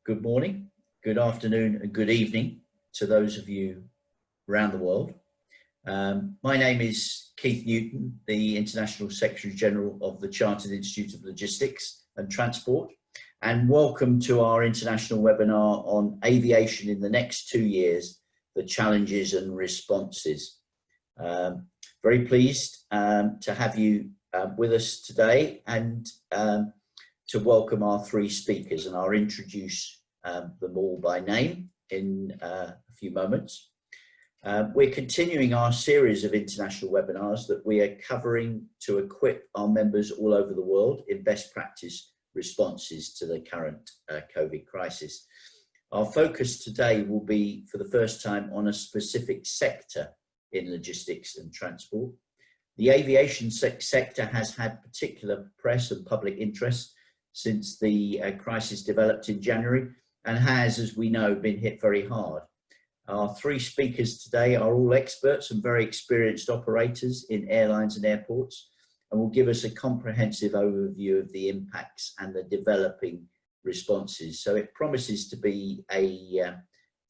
good morning, good afternoon, and good evening to those of you around the world. My name is Keith Newton, the International Secretary General of the Chartered Institute of Logistics and Transport, and welcome to our international webinar on aviation in the next 2 years, the challenges and responses. Very pleased to have you with us today and to welcome our 3 speakers, and I'll introduce them all by name in a few moments. We're continuing our series of international webinars that we are covering to equip our members all over the world in best practice responses to the current COVID crisis. Our focus today will be, for the first time, on a specific sector in logistics and transport. The aviation sector has had particular press and public interest since the crisis developed in January, and has, as we know, been hit very hard. Our 3 speakers today are all experts and very experienced operators in airlines and airports, and will give us a comprehensive overview of the impacts and the developing responses. So it promises to be a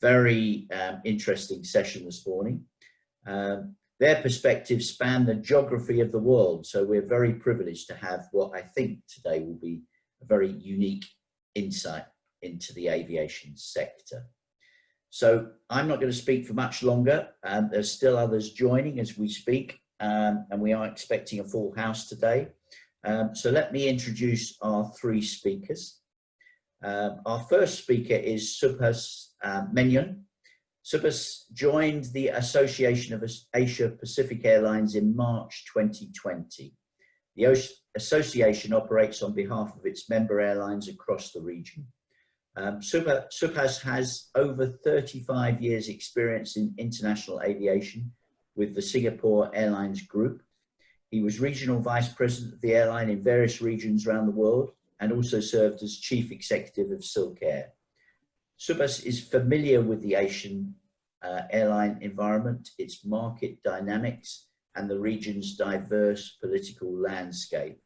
very interesting session this morning. Their perspectives span the geography of the world, so we're very privileged to have what I think today will be a very unique insight into the aviation sector. So I'm not going to speak for much longer. There's still others joining as we speak, and we are expecting a full house today. So let me introduce our 3 speakers. Our first speaker is Subhas Menon. Subhas joined the Association of Asia Pacific Airlines in March 2020. The association operates on behalf of its member airlines across the region. Subhas has over 35 years experience in international aviation with the Singapore Airlines Group. He was regional vice president of the airline in various regions around the world and also served as chief executive of CILT Air. Subhas is familiar with the Asian airline environment, its market dynamics, and the region's diverse political landscape.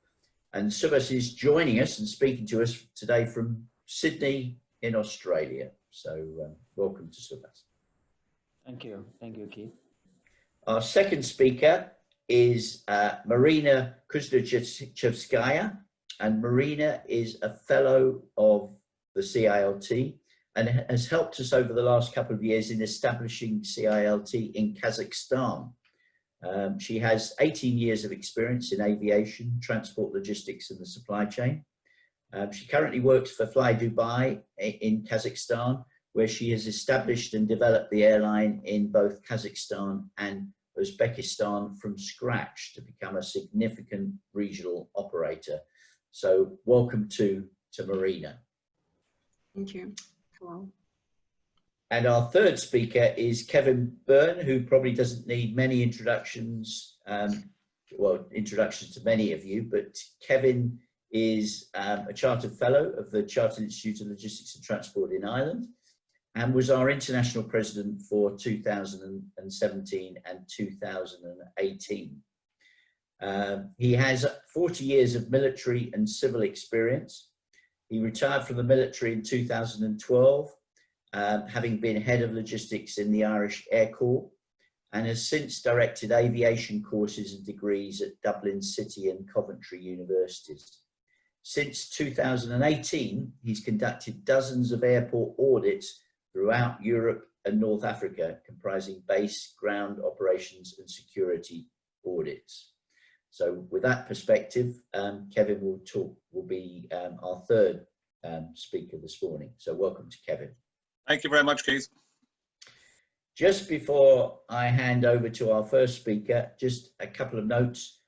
And Subhas is joining us and speaking to us today from Sydney in Australia. So welcome to Subhas. Thank you, Keith. Our second speaker is Marina Kuznechevskaya, and Marina is a fellow of the CILT and has helped us over the last couple of years in establishing CILT in Kazakhstan. She has 18 years of experience in aviation, transport, logistics, and the supply chain. She currently works for Fly Dubai in Kazakhstan, where she has established and developed the airline in both Kazakhstan and Uzbekistan from scratch to become a significant regional operator. So welcome to Marina. Thank you. Hello. And our third speaker is Kevin Byrne, who probably doesn't need many introductions, introductions to many of you, but Kevin is a chartered fellow of the Chartered Institute of Logistics and Transport in Ireland, and was our international president for 2017 and 2018. He has 40 years of military and civil experience. He retired from the military in 2012, having been head of logistics in the Irish Air Corps, and has since directed aviation courses and degrees at Dublin City and Coventry universities. Since 2018, he's conducted dozens of airport audits throughout Europe and North Africa, comprising base, ground operations and security audits. So with that perspective, Kevin will be our third speaker this morning. So welcome to Kevin. Thank you very much, Keith. Just before I hand over to our first speaker, just a couple of notes.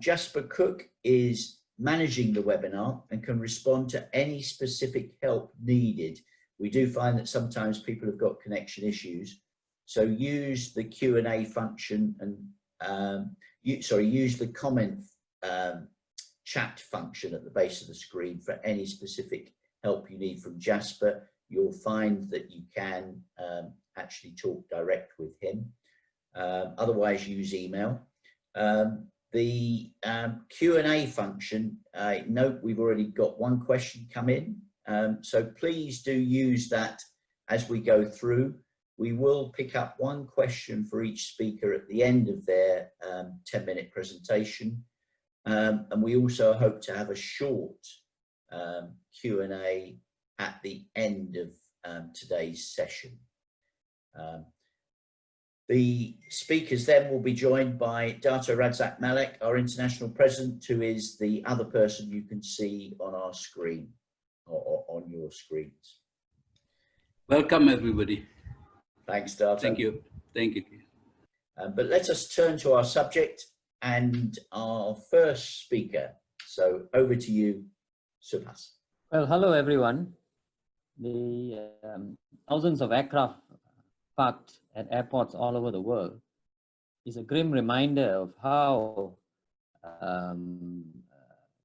Jasper Cook is managing the webinar and can respond to any specific help needed. We do find that sometimes people have got connection issues. So use the Q&A function and use the comment chat function at the base of the screen for any specific help you need from Jasper. You'll find that you can actually talk direct with him. Otherwise, use email. The Q&A function, note we've already got one question come in, So please do use that as we go through. We will pick up one question for each speaker at the end of their 10-minute presentation. And we also hope to have a short Q&A at the end of today's session. The speakers then will be joined by Dr. Radzak Malek, our international president, who is the other person you can see on our screen or on your screens. Welcome, everybody. Thanks, Dr. Thank you. Thank you. But let us turn to our subject and our first speaker. So over to you, Subhas. Well, hello, everyone. The thousands of aircraft parked at airports all over the world is a grim reminder of how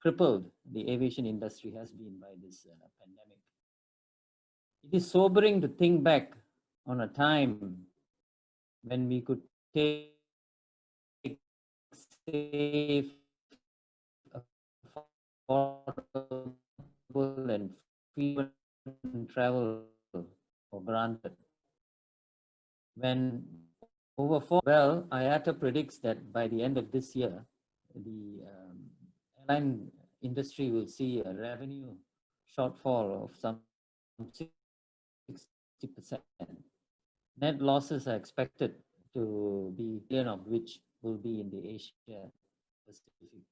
crippled the aviation industry has been by this pandemic. It is sobering to think back on a time when we could take safe, affordable, and frequent travel for granted. When IATA predicts that by the end of this year, the airline industry will see a revenue shortfall of some 60%. Net losses are expected to be billion, of which will be in the Asia Pacific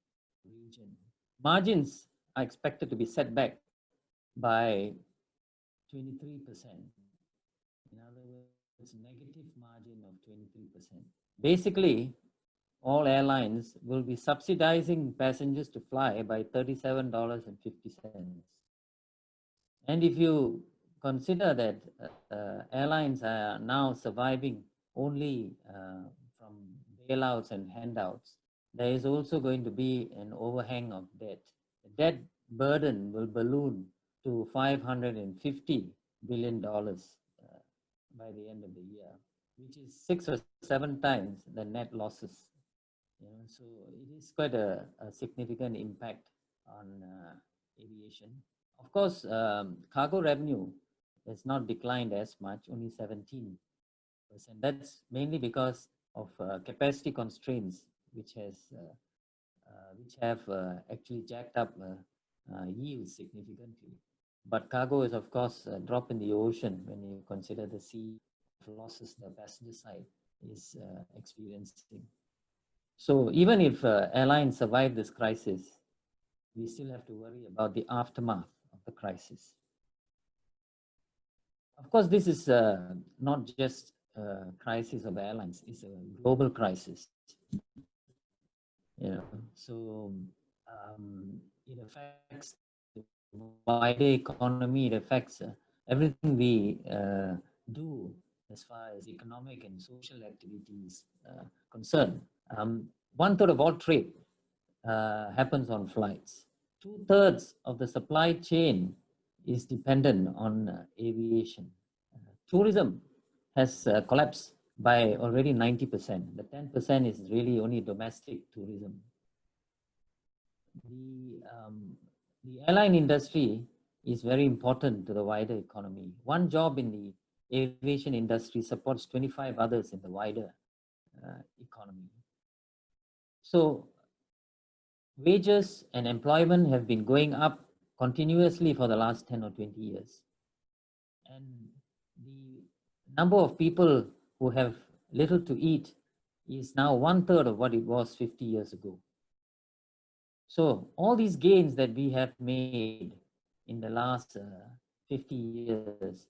region. Margins are expected to be set back by 23%. In other words, negative margin of 23%. Basically, all airlines will be subsidizing passengers to fly by $37.50. And if you consider that airlines are now surviving only from bailouts and handouts, there is also going to be an overhang of debt. The debt burden will balloon to $550 billion by the end of the year, which is 6 or 7 times the net losses. So it is quite a significant impact on aviation. Of course, cargo revenue has not declined as much, only 17%. That's mainly because of capacity constraints, which have actually jacked up yields significantly. But cargo is, of course, a drop in the ocean when you consider the sea losses the passenger side is experiencing. So even if airlines survive this crisis, we still have to worry about the aftermath of the crisis. Of course, this is not just a crisis of airlines, it's a global crisis. So it affects the wider economy, it affects everything we do as far as economic and social activities concerned. 1/3 of all trade happens on flights. 2/3 of the supply chain is dependent on aviation. Tourism has collapsed by already 90%. The 10% is really only domestic tourism. The airline industry is very important to the wider economy. One job in the aviation industry supports 25 others in the wider economy. So wages and employment have been going up continuously for the last 10 or 20 years. And the number of people who have little to eat is now 1/3 of what it was 50 years ago. So all these gains that we have made in the last 50 years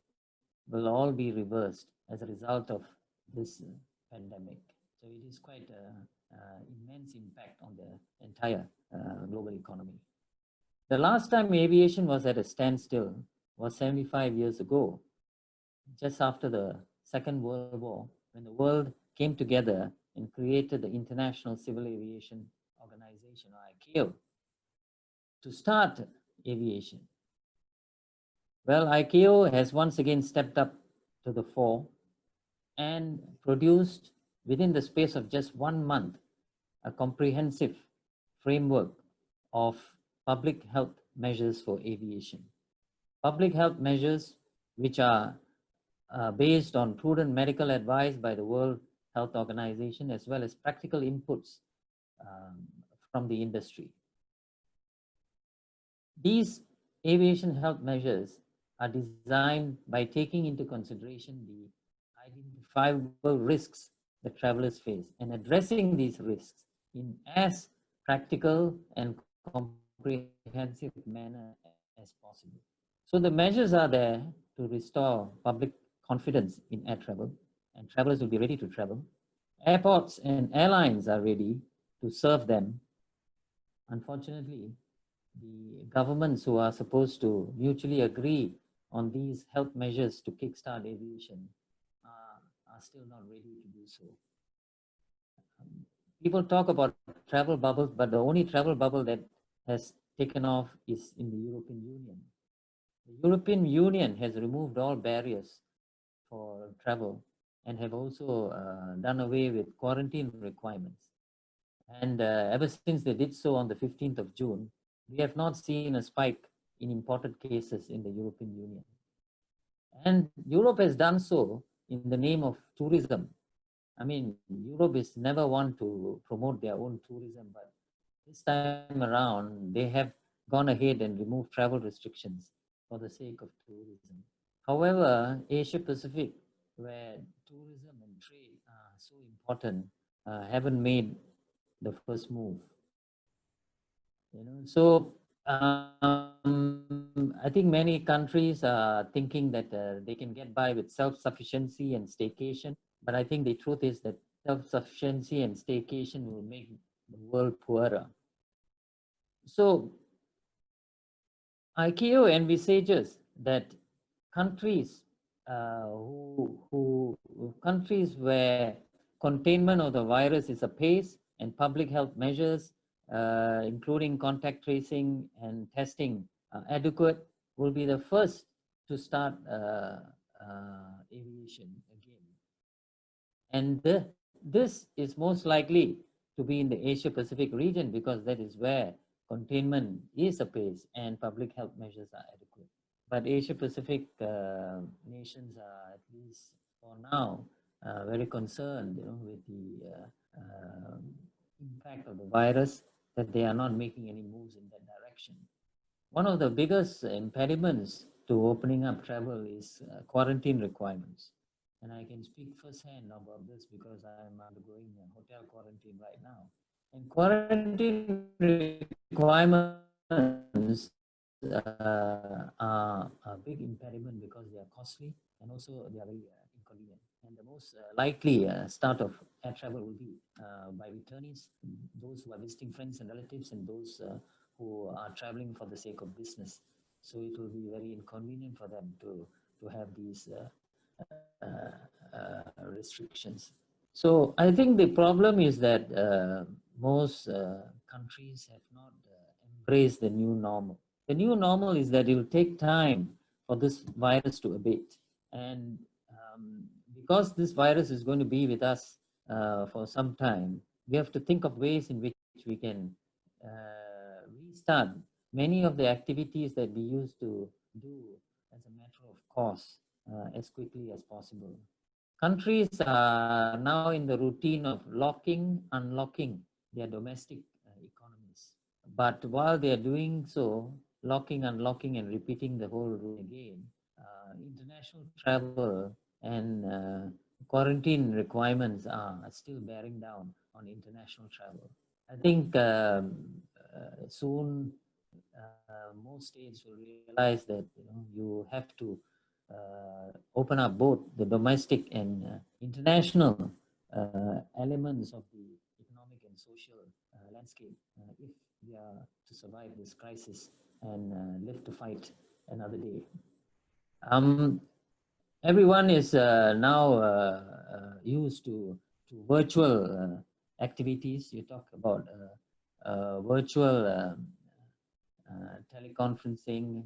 will all be reversed as a result of this pandemic. So it is quite an immense impact on the entire global economy. The last time aviation was at a standstill was 75 years ago, just after the Second World War, when the world came together and created the International Civil Aviation Organization, or ICAO, to start aviation. Well, ICAO has once again stepped up to the fore and produced, within the space of just 1 month, a comprehensive framework of public health measures for aviation. public health measures which are based on prudent medical advice by the World Health Organization, as well as practical inputs from the industry. These aviation health measures are designed by taking into consideration the identifiable risks that travelers face and addressing these risks in as practical and comprehensive manner as possible. So the measures are there to restore public confidence in air travel, and travelers will be ready to travel. Airports and airlines are ready to serve them. Unfortunately, the governments who are supposed to mutually agree on these health measures to kickstart aviation are still not ready to do so. People talk about travel bubbles, but the only travel bubble that has taken off is in the European Union. The European Union has removed all barriers for travel and have also done away with quarantine requirements. And ever since they did so on the 15th of June, we have not seen a spike in imported cases in the European Union. And Europe has done so in the name of tourism. I mean, Europe is never one to promote their own tourism, but this time around, they have gone ahead and removed travel restrictions for the sake of tourism. However, Asia Pacific, where tourism and trade are so important, haven't made the first move. So I think many countries are thinking that they can get by with self-sufficiency and staycation, but I think the truth is that self-sufficiency and staycation will make the world poorer. So ICAO envisages that countries countries where containment of the virus is apace and public health measures, including contact tracing and testing, adequate, will be the first to start aviation again. And this is most likely to be in the Asia Pacific region, because that is where containment is apace and public health measures are adequate. But Asia Pacific nations are, at least for now, very concerned with the impact of the virus, that they are not making any moves in that direction. One of the biggest impediments to opening up travel is quarantine requirements. And I can speak firsthand about this because I'm undergoing a hotel quarantine right now. And quarantine requirements are a big impediment because they are costly and also they are very inconvenient. And the most likely start of air travel will be by returnees, those who are visiting friends and relatives, and those who are traveling for the sake of business. So it will be very inconvenient for them to have these restrictions. So I think the problem is that most countries have not embraced the new normal. The new normal is that it will take time for this virus to abate. And because this virus is going to be with us for some time, we have to think of ways in which we can restart many of the activities that we used to do as a matter of course as quickly as possible. Countries are now in the routine of locking, unlocking their domestic economies. But while they are doing so, locking, unlocking, and repeating the whole routine again, international travel and quarantine requirements are still bearing down on international travel. I think soon most states will realize that you have to open up both the domestic and international elements of the economic and social landscape if we are to survive this crisis and live to fight another day. Everyone is now used to virtual activities. You talk about virtual teleconferencing.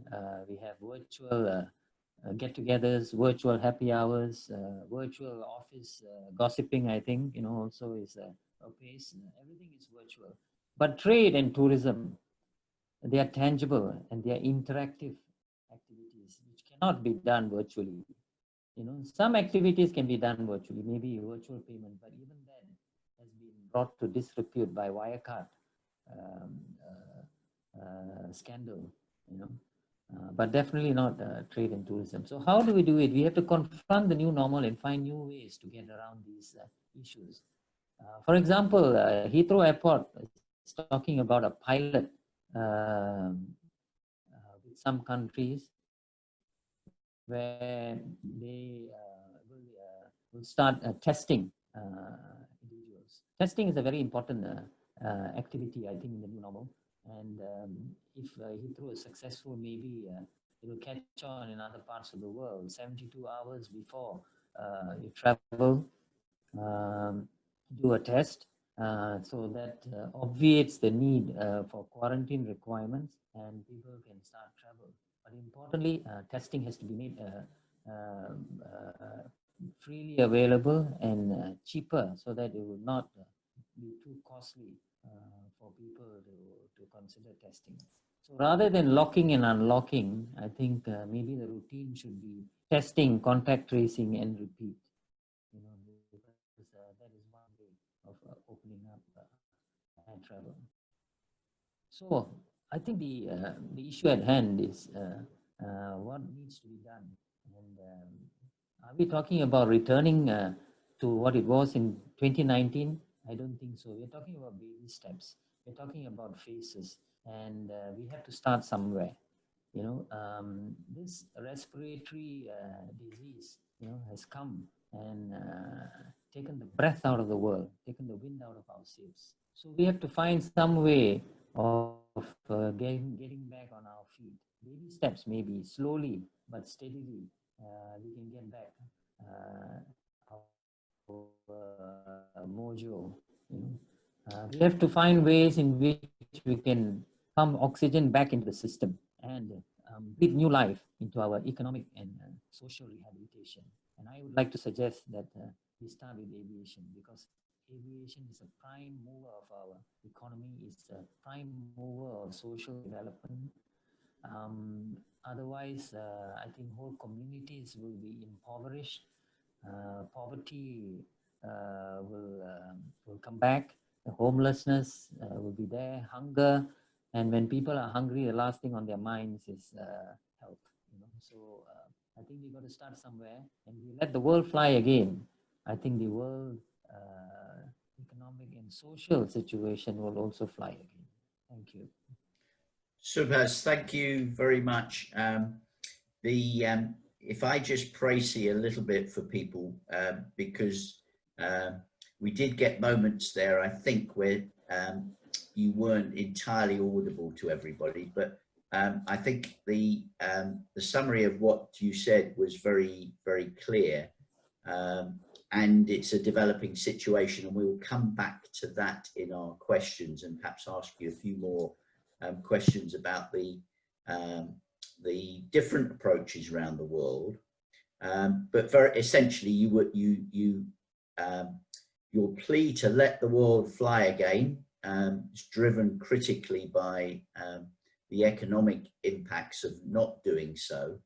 We have virtual get-togethers, virtual happy hours, virtual office gossiping, I think, also is a pace. Everything is virtual. But trade and tourism, they are tangible and they are interactive activities. cannot be done virtually. Some activities can be done virtually, maybe virtual payment, but even then has been brought to disrepute by Wirecard scandal, but definitely not trade and tourism. So how do we do it? We have to confront the new normal and find new ways to get around these issues. For example, Heathrow Airport is talking about a pilot with some countries where they will start testing individuals. Testing is a very important activity, I think, in the new normal. And if Heathrow is successful, maybe it will catch on in other parts of the world. 72 hours before you travel, do a test, so that obviates the need for quarantine requirements and people can start travel. But importantly, testing has to be made freely available and cheaper, so that it will not be too costly for people to consider testing. So rather than locking and unlocking, I think maybe the routine should be testing, contact tracing, and repeat. Because that is one way of opening up air travel. So I think the issue at hand is what needs to be done. And are we talking about returning to what it was in 2019? I don't think so. We're talking about baby steps. We're talking about phases, and we have to start somewhere. This respiratory disease, has come and taken the breath out of the world, taken the wind out of our sails. So we have to find some way of getting back on our feet. Baby steps, maybe slowly but steadily, we can get back our mojo. We have to find ways in which we can pump oxygen back into the system and breathe new life into our economic and social rehabilitation. And I would like to suggest that we start with aviation, because aviation is a prime mover of our economy, it's a prime mover of social development. Otherwise, I think whole communities will be impoverished. Poverty will come back. The homelessness will be there. Hunger, and when people are hungry, the last thing on their minds is health. So I think we got to start somewhere, and we let the world fly again. I think the world economic and social situation will also fly again. Thank you. Subhas, thank you very much. If I just précis a little bit for people, because we did get moments there, I think, where you weren't entirely audible to everybody, but I think the summary of what you said was very, very clear. And it's a developing situation, and we will come back to that in our questions and perhaps ask you a few more questions about the different approaches around the world. But very essentially, your plea to let the world fly again is driven critically by the economic impacts of not doing so.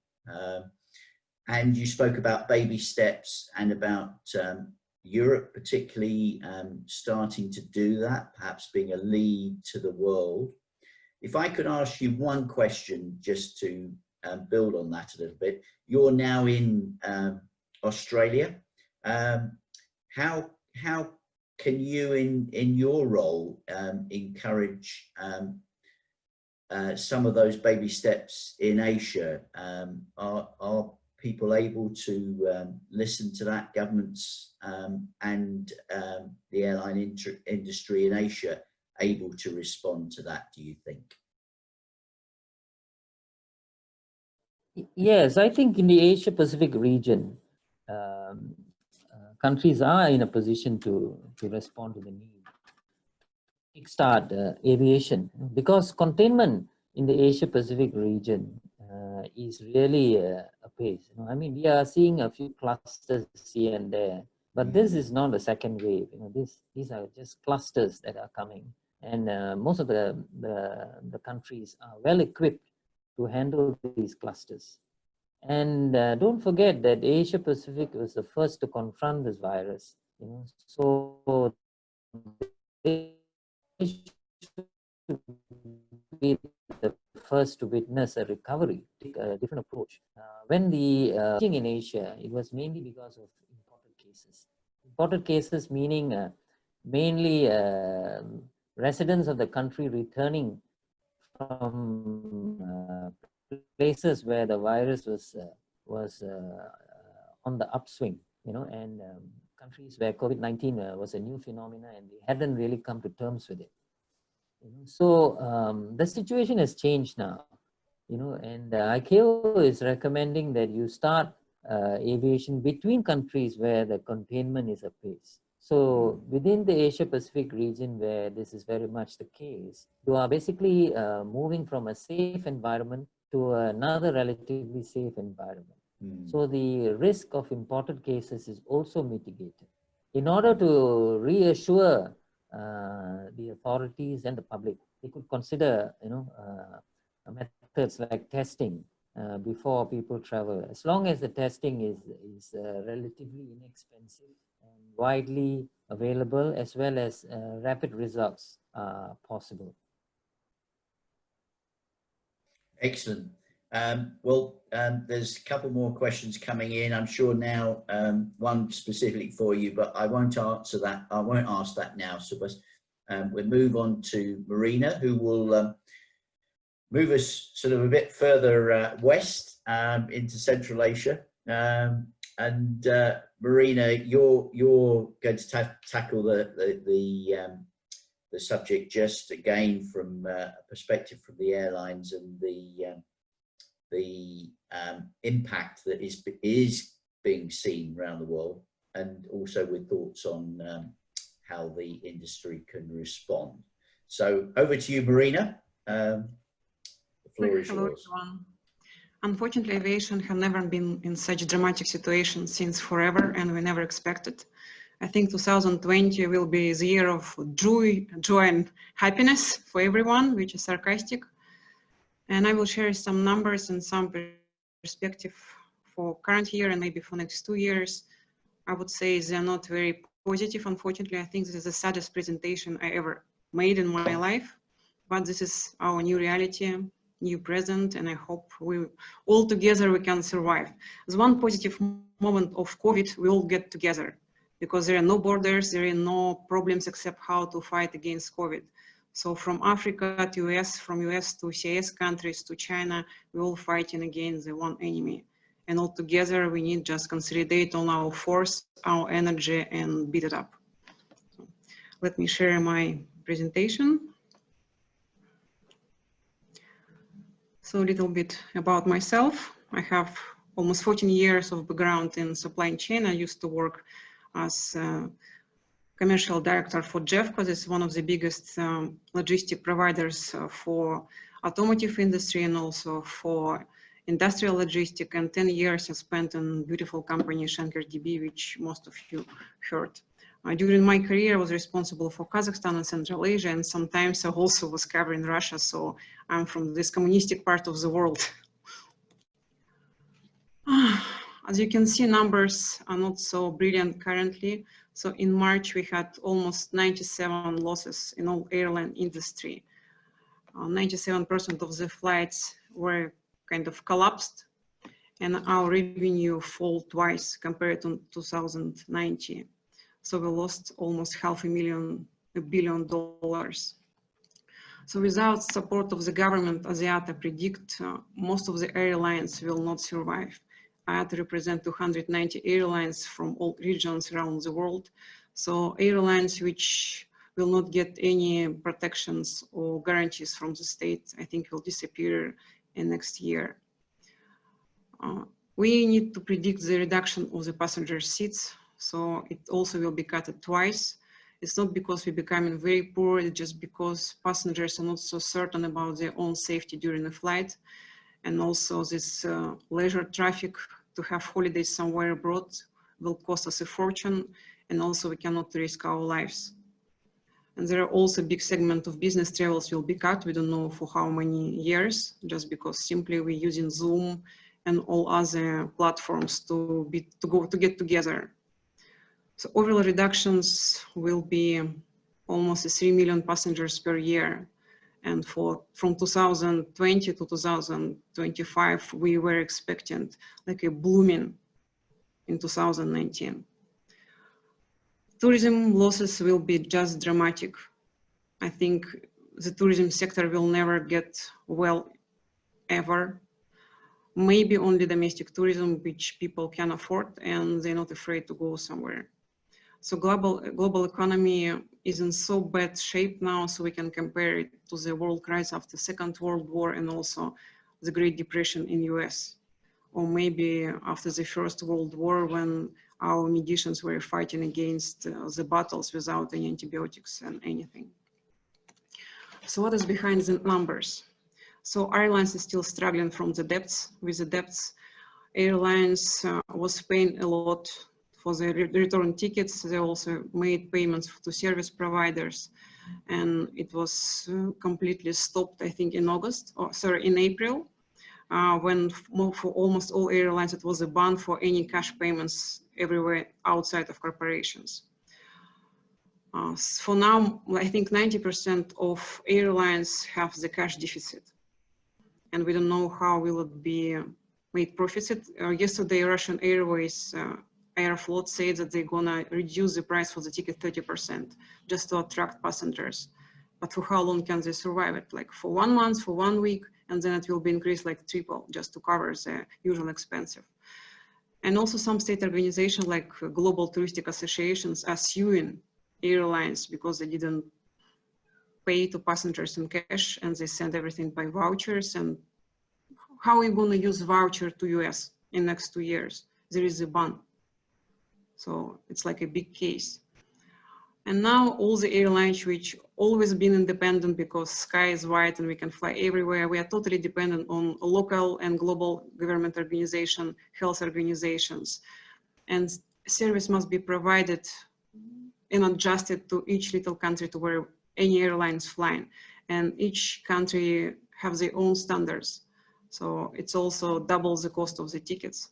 And you spoke about baby steps and about Europe particularly starting to do that, perhaps being a lead to the world. If I could ask you one question just to build on that a little bit. You're now in Australia. How can you, in your role, encourage some of those baby steps in Asia? Are people able to listen to that, governments and the airline industry in Asia able to respond to that, do you think? Yes, I think in the Asia Pacific region, countries are in a position to respond to the need. Kickstart aviation, because containment in the Asia Pacific region is really apace. I mean, we are seeing a few clusters here and there, but this is not a second wave. These are just clusters that are coming, and most of the countries are well equipped to handle these clusters. And don't forget that Asia Pacific was the first to confront this virus. So they should be the first to witness a recovery, take a different approach. When the in Asia, it was mainly because of imported cases. Imported cases meaning mainly residents of the country returning from places where the virus was on the upswing, and countries where COVID-19 was a new phenomenon and they hadn't really come to terms with it. So the situation has changed now, and ICAO is recommending that you start aviation between countries where the containment is apace. So within the Asia Pacific region where this is very much the case, you are basically moving from a safe environment to another relatively safe environment. So the risk of imported cases is also mitigated. In order to reassure the authorities and the public, they could consider, methods like testing before people travel, as long as the testing is relatively inexpensive and widely available, as well as rapid results possible. Excellent. There's a couple more questions coming in. I'm sure now one specifically for you, but I won't answer that. I won't ask that now, Subhas. We'll move on to Marina, who will move us sort of a bit further west into Central Asia. Marina, you're going to tackle the subject just again from a perspective from the airlines and the impact that is being seen around the world, and also with thoughts on how the industry can respond. So over to you, Marina. The floor is Hello, yours. everyone. Unfortunately, aviation has never been in such a dramatic situation since forever, and we never expected. I think 2020 will be the year of joy and happiness for everyone, which is sarcastic. And I will share some numbers and some perspective for current year and maybe for next 2 years. I would say they're not very positive, unfortunately. I think this is the saddest presentation I ever made in my life, but this is our new reality, new present, and I hope we all together we can survive. There's one positive moment of COVID, we all get together, because there are no borders, there are no problems except how to fight against COVID. So from Africa to US, from US to CIS countries to China, we're all fighting against the one enemy. And all together we need just consolidate all our force, our energy, and beat it up. So let me share my presentation. So a little bit about myself. I have almost 14 years of background in supply chain. I used to work as commercial director for JEFCO. This is one of the biggest logistic providers for automotive industry and also for industrial logistic. And 10 years I spent in beautiful company Schenker DB, which most of you heard. During my career, I was responsible for Kazakhstan and Central Asia, and sometimes I also was covering Russia. So I'm from this communistic part of the world. As you can see, numbers are not so brilliant currently. So in March, we had almost 97 losses in all airline industry. 97% of the flights were kind of collapsed, and our revenue fell twice compared to 2019. So we lost almost $500 million. So without support of the government, as IATA predict, most of the airlines will not survive. IATA represent 290 airlines from all regions around the world. So airlines which will not get any protections or guarantees from the state, I think will disappear in next year. We need to predict the reduction of the passenger seats. So it also will be cut twice. It's not because we're becoming very poor, it's just because passengers are not so certain about their own safety during the flight. And also this leisure traffic to have holidays somewhere abroad will cost us a fortune, and also we cannot risk our lives. And there are also a big segment of business travels will be cut. We don't know for how many years, just because simply we're using Zoom and all other platforms to get together. So overall reductions will be almost 3 million passengers per year. And from 2020 to 2025, we were expecting like a blooming in 2019. Tourism losses will be just dramatic. I think the tourism sector will never get well ever. Maybe only domestic tourism, which people can afford and they're not afraid to go somewhere. So global economy is in so bad shape now, so we can compare it to the world crisis after Second World War and also the Great Depression in US, or maybe after the First World War when our medicians were fighting against the battles without any antibiotics and anything. So what is behind the numbers? So airlines are still struggling from the debts. With the debts, airlines was paying a lot for the return tickets. They also made payments to service providers, and it was completely stopped, I think, in April, when for almost all airlines, it was a ban for any cash payments everywhere outside of corporations. For now, I think 90% of airlines have the cash deficit, and we don't know how will it be made profits. Yesterday, Russian Airways Aeroflot said that they're gonna reduce the price for the ticket 30% just to attract passengers. But for how long can they survive it? Like for 1 month, for 1 week, and then it will be increased like triple just to cover the usual expensive. And also some state organizations like global touristic associations are suing airlines because they didn't pay to passengers in cash and they send everything by vouchers. And how are you going to use voucher to US in next 2 years? There is a ban. So it's like a big case. And now all the airlines which always been independent because sky is white and we can fly everywhere, we are totally dependent on local and global government organization, health organizations. And service must be provided and adjusted to each little country to where any airline is flying. And each country have their own standards. So it's also doubles the cost of the tickets.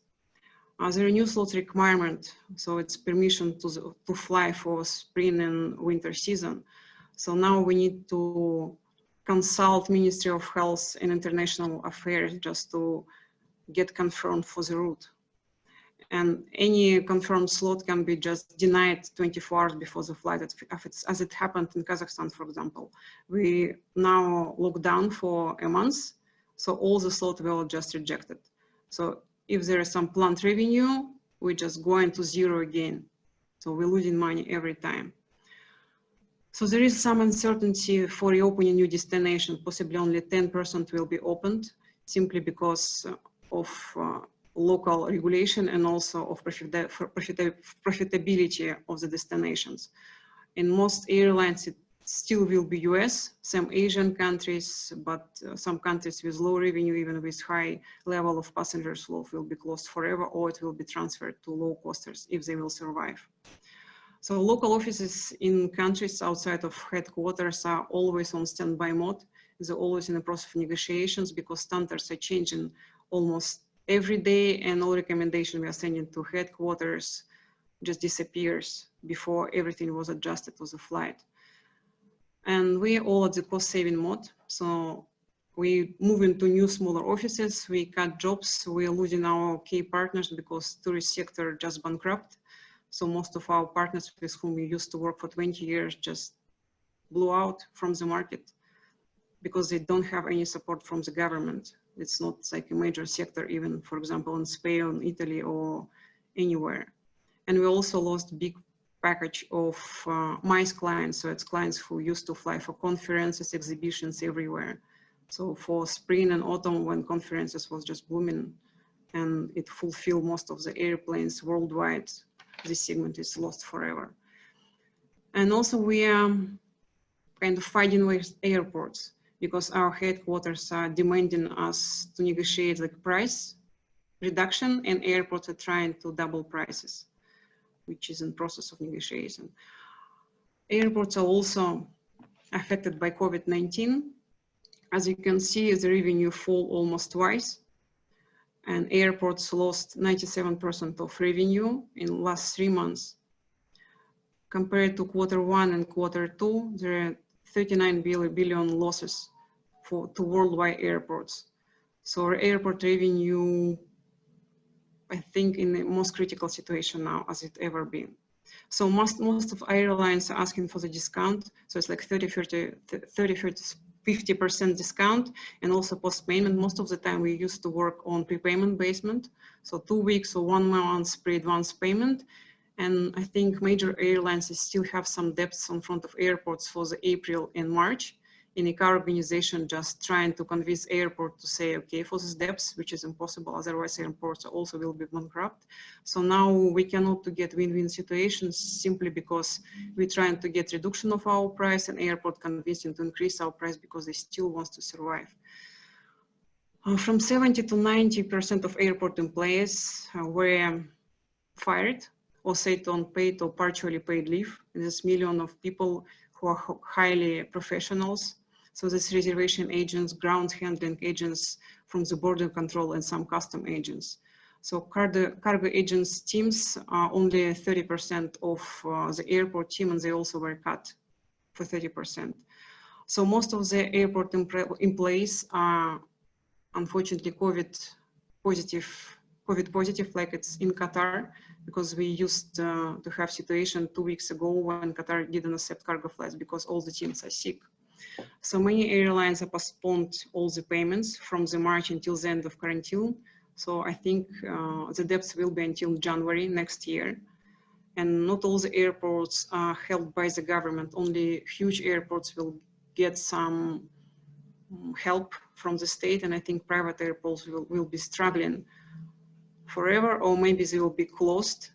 There are new slots requirement, so it's permission to fly for spring and winter season. So now we need to consult Ministry of Health and International Affairs just to get confirmed for the route. And any confirmed slot can be just denied 24 hours before the flight, as it happened in Kazakhstan, for example. We now locked down for a month, so all the slots were just rejected. So if there is some planned revenue, we're just going to zero again. So we're losing money every time. So there is some uncertainty for reopening new destination. Possibly only 10% will be opened simply because of local regulation and also of profitability of the destinations. In most airlines, it still will be US, some Asian countries, but some countries with low revenue, even with high level of passenger flow, will be closed forever, or it will be transferred to low costers if they will survive. So local offices in countries outside of headquarters are always on standby mode. They're always in the process of negotiations because standards are changing almost every day, and all recommendations we are sending to headquarters just disappears before everything was adjusted to the flight. And we all at the cost saving mode. So we move into new smaller offices, we cut jobs, we're losing our key partners because tourist sector just bankrupt. So most of our partners with whom we used to work for 20 years just blew out from the market because they don't have any support from the government. It's not like a major sector, even for example, in Spain, Italy, or anywhere. And we also lost big package of MICE clients. So it's clients who used to fly for conferences, exhibitions everywhere. So for spring and autumn, when conferences was just booming and it fulfilled most of the airplanes worldwide, this segment is lost forever. And also we are kind of fighting with airports because our headquarters are demanding us to negotiate like price reduction, and airports are trying to double prices, which is in process of negotiation. Airports are also affected by COVID-19. As you can see, the revenue fall almost twice. and airports lost 97% of revenue in last 3 months. Compared to Q1 and Q2, there are 39 billion losses to worldwide airports. So our airport revenue, I think, in the most critical situation now as it ever been. So most of airlines are asking for the discount. So it's like 50% discount, and also post-payment. Most of the time we used to work on prepayment basement. So 2 weeks or 1 month pre-advance payment. And I think major airlines still have some debts in front of airports for the April and March. In a car organization just trying to convince airport to say, okay, for these debts, which is impossible, otherwise airports also will be bankrupt. So now we cannot to get win-win situations simply because we're trying to get reduction of our price and airport convincing to increase our price because they still want to survive. From 70 to 90% of airport employees were fired or set on paid or partially paid leave. There's millions of people who are highly professionals. So this reservation agents, ground handling agents from the border control and some custom agents. So cargo agents teams are only 30% of the airport team, and they also were cut for 30%. So most of the airport employees are unfortunately COVID positive, like it's in Qatar, because we used to have situation 2 weeks ago when Qatar didn't accept cargo flights because all the teams are sick. So many airlines have postponed all the payments from the March until the end of quarantine. So I think the debts will be until January next year. And not all the airports are held by the government. Only huge airports will get some help from the state. And I think private airports will be struggling forever, or maybe they will be closed,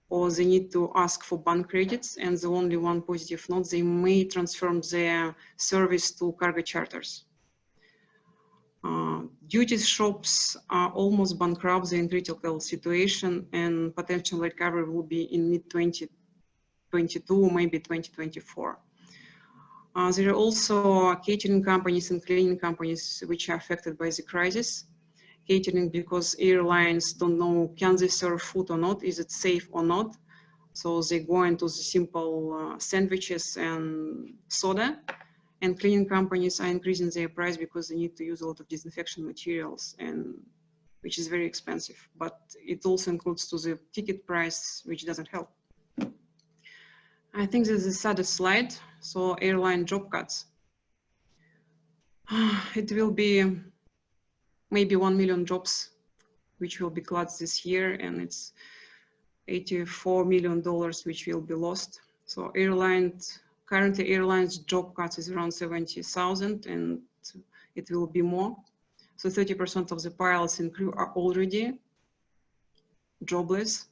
or they need to ask for bank credits. And the only one positive note, they may transform their service to cargo charters. Duty shops are almost bankrupt, they're in critical situation, and potential recovery will be in mid-2022, maybe 2024. There are also catering companies and cleaning companies which are affected by the crisis. Catering because airlines don't know, can they serve food or not? Is it safe or not? So they go into the simple sandwiches and soda. And cleaning companies are increasing their price because they need to use a lot of disinfection materials, and which is very expensive. But it also includes to the ticket price, which doesn't help. I think this is the saddest slide. So airline job cuts. It will be maybe 1 million jobs, which will be cut this year, and it's $84 million, which will be lost. So currently airlines job cuts is around 70,000, and it will be more. So 30% of the pilots and crew are already jobless.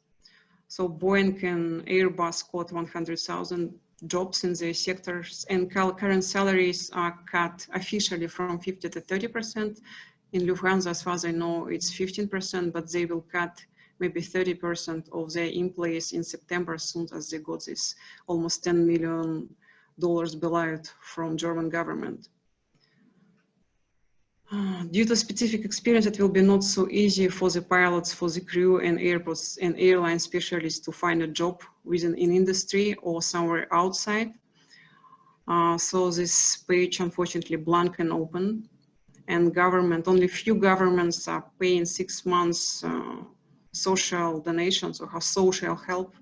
So Boeing and Airbus cut 100,000 jobs in their sectors, and current salaries are cut officially from 50 to 30%. In Lufthansa, as far as I know, it's 15%, but they will cut maybe 30% of their employees in September, as soon as they got this almost $10 million bailout from German government. Due to specific experience, it will be not so easy for the pilots, for the crew and airports and airline specialists to find a job within an industry or somewhere outside. So this page, unfortunately, blank and open. And government, only few governments are paying 6 months social donations or social help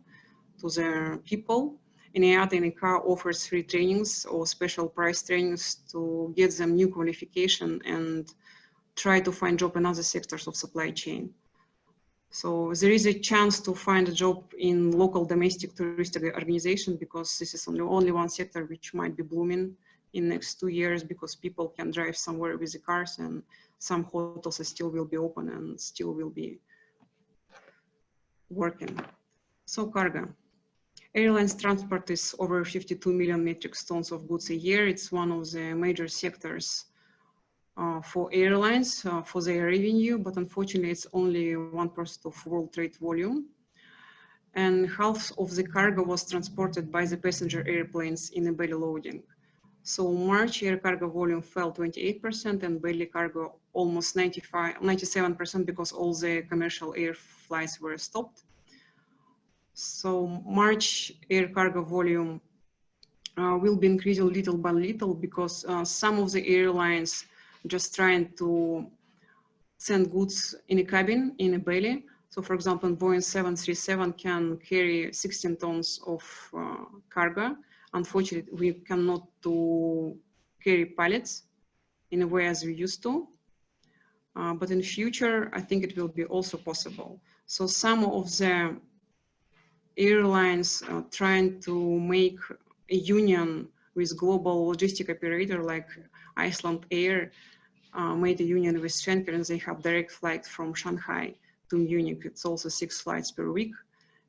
to their people. And IATA and ICAO offers free trainings or special price trainings to get them new qualification and try to find job in other sectors of supply chain. So there is a chance to find a job in local domestic touristic organization, because this is only one sector which might be blooming in next 2 years, because people can drive somewhere with the cars, and some hotels still will be open and still will be working. So cargo. Airlines transport is over 52 million metric tons of goods a year. It's one of the major sectors for airlines for their revenue, but unfortunately it's only 1% of world trade volume. And half of the cargo was transported by the passenger airplanes in a belly loading. So March air cargo volume fell 28% and belly cargo almost 97% because all the commercial air flights were stopped. So March air cargo volume will be increasing little by little because some of the airlines just trying to send goods in a cabin, in a belly. So for example, Boeing 737 can carry 16 tons of cargo. Unfortunately, we cannot carry pallets in a way as we used to. But in the future, I think it will be also possible. So some of the airlines trying to make a union with global logistic operator like Iceland Air made a union with Schenker, and they have direct flight from Shanghai to Munich. It's also 6 flights per week,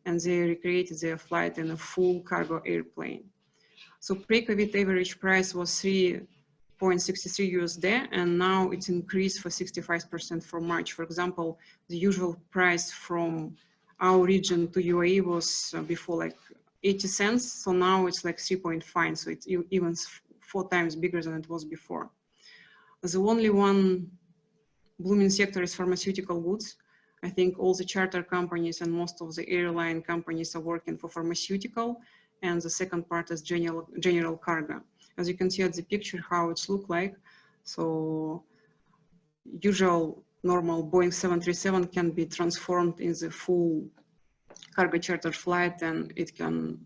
and they recreated their flight in a full cargo airplane. So pre-COVID average price was $3.63 USD, and now it's increased for 65% for March. For example, the usual price from our region to UAE was before like 80 cents, so now it's like 3.5, so it's even 4 times bigger than it was before. The only one blooming sector is pharmaceutical goods. I think all the charter companies and most of the airline companies are working for pharmaceutical, and the second part is general cargo. As you can see at the picture how it's look like. So usual normal Boeing 737 can be transformed in the full cargo charter flight, and it can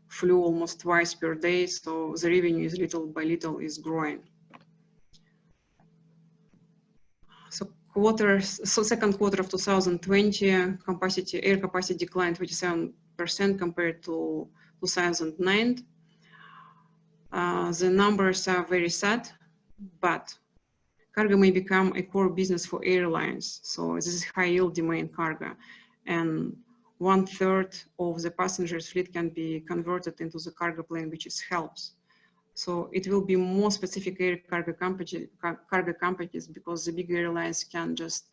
flew almost twice per day. So the revenue is little by little is growing. So second quarter of 2020, air capacity declined 27% compared to 2009. The numbers are very sad, but cargo may become a core business for airlines. So this is high yield demand cargo, and 1/3 of the passengers fleet can be converted into the cargo plane, which is helps. So it will be more specific air cargo companies because the big airlines can just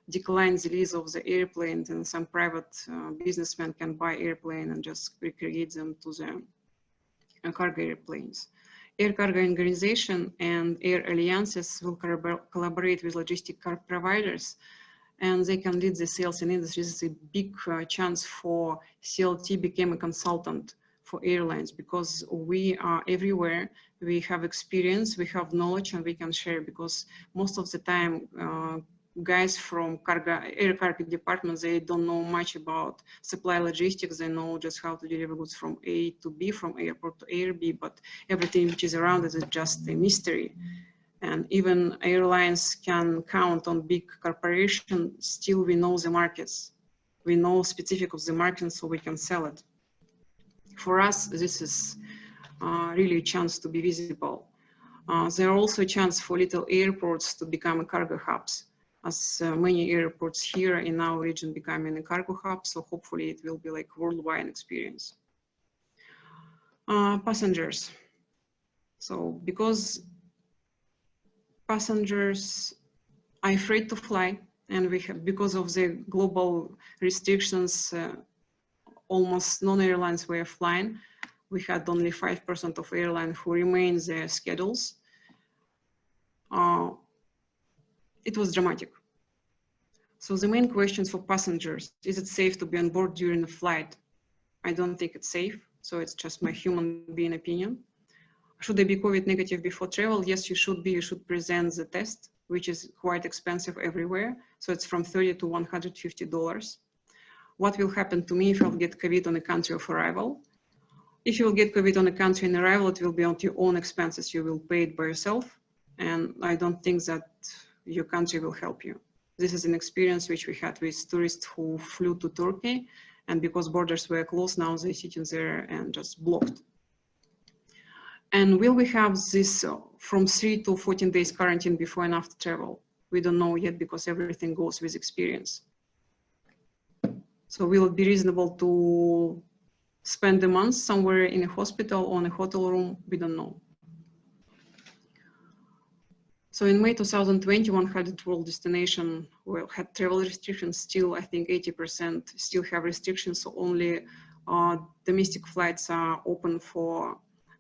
decline the lease of the airplanes, and some private businessmen can buy airplane and just recreate them to the cargo airplanes. Air cargo organization and air alliances will collaborate with logistic car providers, and they can lead the sales in industry. This is a big chance for CILT become a consultant for airlines, because we are everywhere, we have experience, we have knowledge, and we can share, because most of the time guys from air cargo departments, they don't know much about supply logistics. They know just how to deliver goods from A to B, from airport to Air B, but everything which is around it is just a mystery. And even airlines can count on big corporations, still we know the markets. We know specific of the market, so we can sell it. For us, this is really a chance to be visible. There are also a chance for little airports to become cargo hubs, as many airports here in our region becoming a cargo hub. So hopefully it will be like worldwide experience. Passengers. So because passengers are afraid to fly, and we have, because of the global restrictions, almost non-airlines were flying. We had only 5% of airlines who remained their schedules. It was dramatic. So the main questions for passengers, is it safe to be on board during the flight? I don't think it's safe. So it's just my human being opinion. Should they be COVID negative before travel? Yes, you should be. You should present the test, which is quite expensive everywhere. So it's from $30 to $150. What will happen to me if I'll get COVID on a country of arrival? If you'll get COVID on a country in arrival, it will be on your own expenses. You will pay it by yourself. And I don't think that your country will help you. This is an experience which we had with tourists who flew to Turkey, and because borders were closed, now they're sitting there and just blocked. And will we have this from 3 to 14 days quarantine before and after travel? We don't know yet, because everything goes with experience. So will it be reasonable to spend a month somewhere in a hospital or in a hotel room? We don't know. So in May 2020, 100 world destinations had travel restrictions. Still, I think 80% still have restrictions. So only domestic flights are open for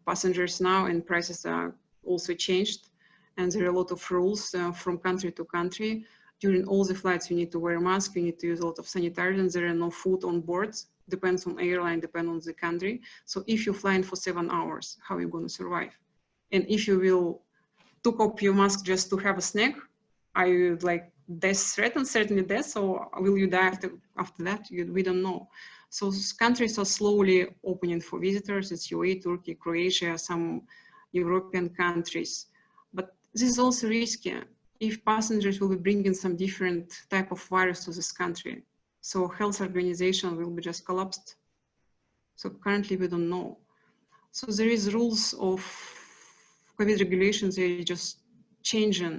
passengers now, and prices are also changed. And there are a lot of rules from country to country. During all the flights, you need to wear a mask, you need to use a lot of sanitizers, there are no food on board. Depends on airline, depends on the country. So if you're flying for 7 hours, how are you going to survive? And if you will took off your mask just to have a snack, are you like death threatened, certainly death, or will you die after that? We don't know. So countries are slowly opening for visitors. It's UAE, Turkey, Croatia, some European countries. But this is also risky if passengers will be bringing some different type of virus to this country. So health organization will be just collapsed. So currently we don't know. So there is rules of COVID regulations, they're just changing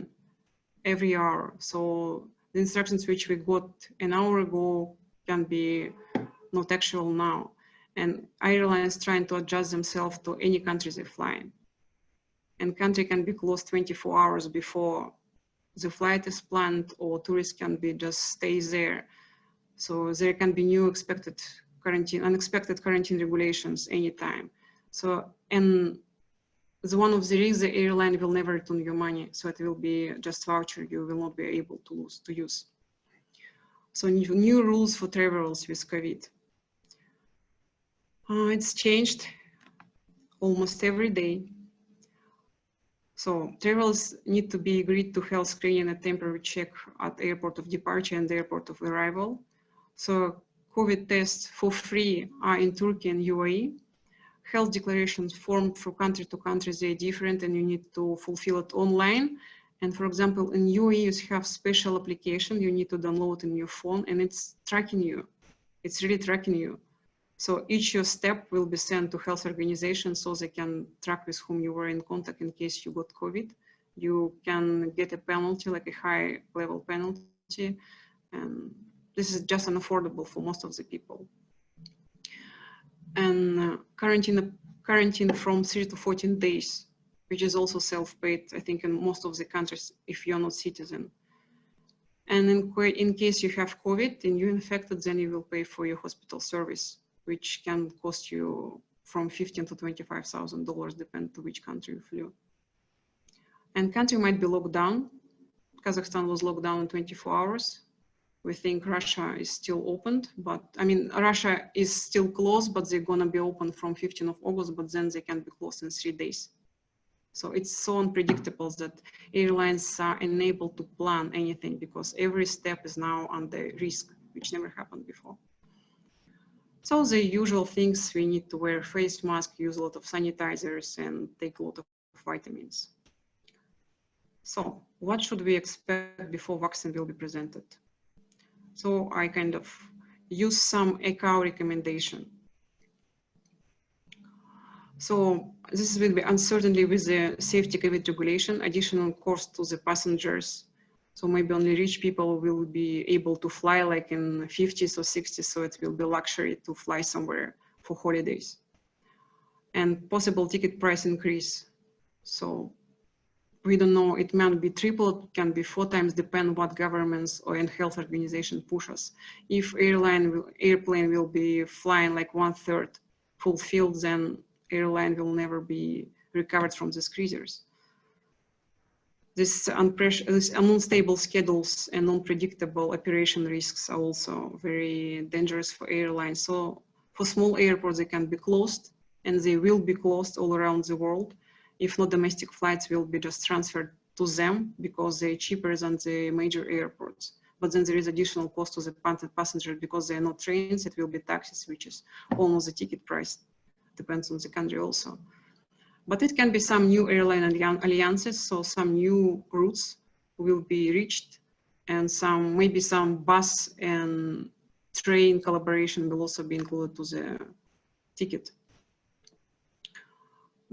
every hour. So the instructions which we got an hour ago can be not actual now. And airlines trying to adjust themselves to any country they fly in. And country can be closed 24 hours before the flight is planned, or tourists can be just stay there. So there can be new unexpected quarantine regulations anytime. So, and one of the risks, the airline will never return your money. So it will be just voucher you will not be able to use. So new rules for travelers with COVID. It's changed almost every day. So travelers need to be agreed to health screening and temporary check at the airport of departure and the airport of arrival. So COVID tests for free are in Turkey and UAE. Health declarations formed from country to country, they're different and you need to fulfill it online. And for example, in UAE, you have special application you need to download in your phone and it's tracking you. It's really tracking you. So each your step will be sent to health organizations so they can track with whom you were in contact in case you got COVID. You can get a penalty, like a high level penalty. And this is just unaffordable for most of the people. And quarantine from 3 to 14 days, which is also self-paid, I think, in most of the countries, if you're not citizen. And in case you have COVID and you're infected, then you will pay for your hospital service, which can cost you from $15,000 to $25,000, depending to which country you flew. And country might be locked down. Kazakhstan was locked down in 24 hours. We think Russia is still opened, but I mean, Russia is still closed, but they're gonna be open from 15th of August, but then they can be closed in 3 days. So it's so unpredictable that airlines are unable to plan anything because every step is now under risk, which never happened before. So the usual things, we need to wear face mask, use a lot of sanitizers and take a lot of vitamins. So what should we expect before vaccine will be presented? So I kind of use some ICAO recommendation. So this will be uncertainty with the safety COVID regulation, additional cost to the passengers. So maybe only rich people will be able to fly like in 50s or 60s. So it will be luxury to fly somewhere for holidays. And possible ticket price increase. So we don't know, it might be triple, it can be 4 times, depend what governments or health organization push us. If airplane will be flying like 1/3 fulfilled, then airline will never be recovered from these cruisers. This unstable schedules and unpredictable operation risks are also very dangerous for airlines. So for small airports, they can be closed and they will be closed all around the world. If not, domestic flights will be just transferred to them because they're cheaper than the major airports. But then there is additional cost to the passenger because they are not trains, it will be taxes, which is almost the ticket price. Depends on the country also. But it can be some new airline alliances, so some new routes will be reached and maybe some bus and train collaboration will also be included to the ticket.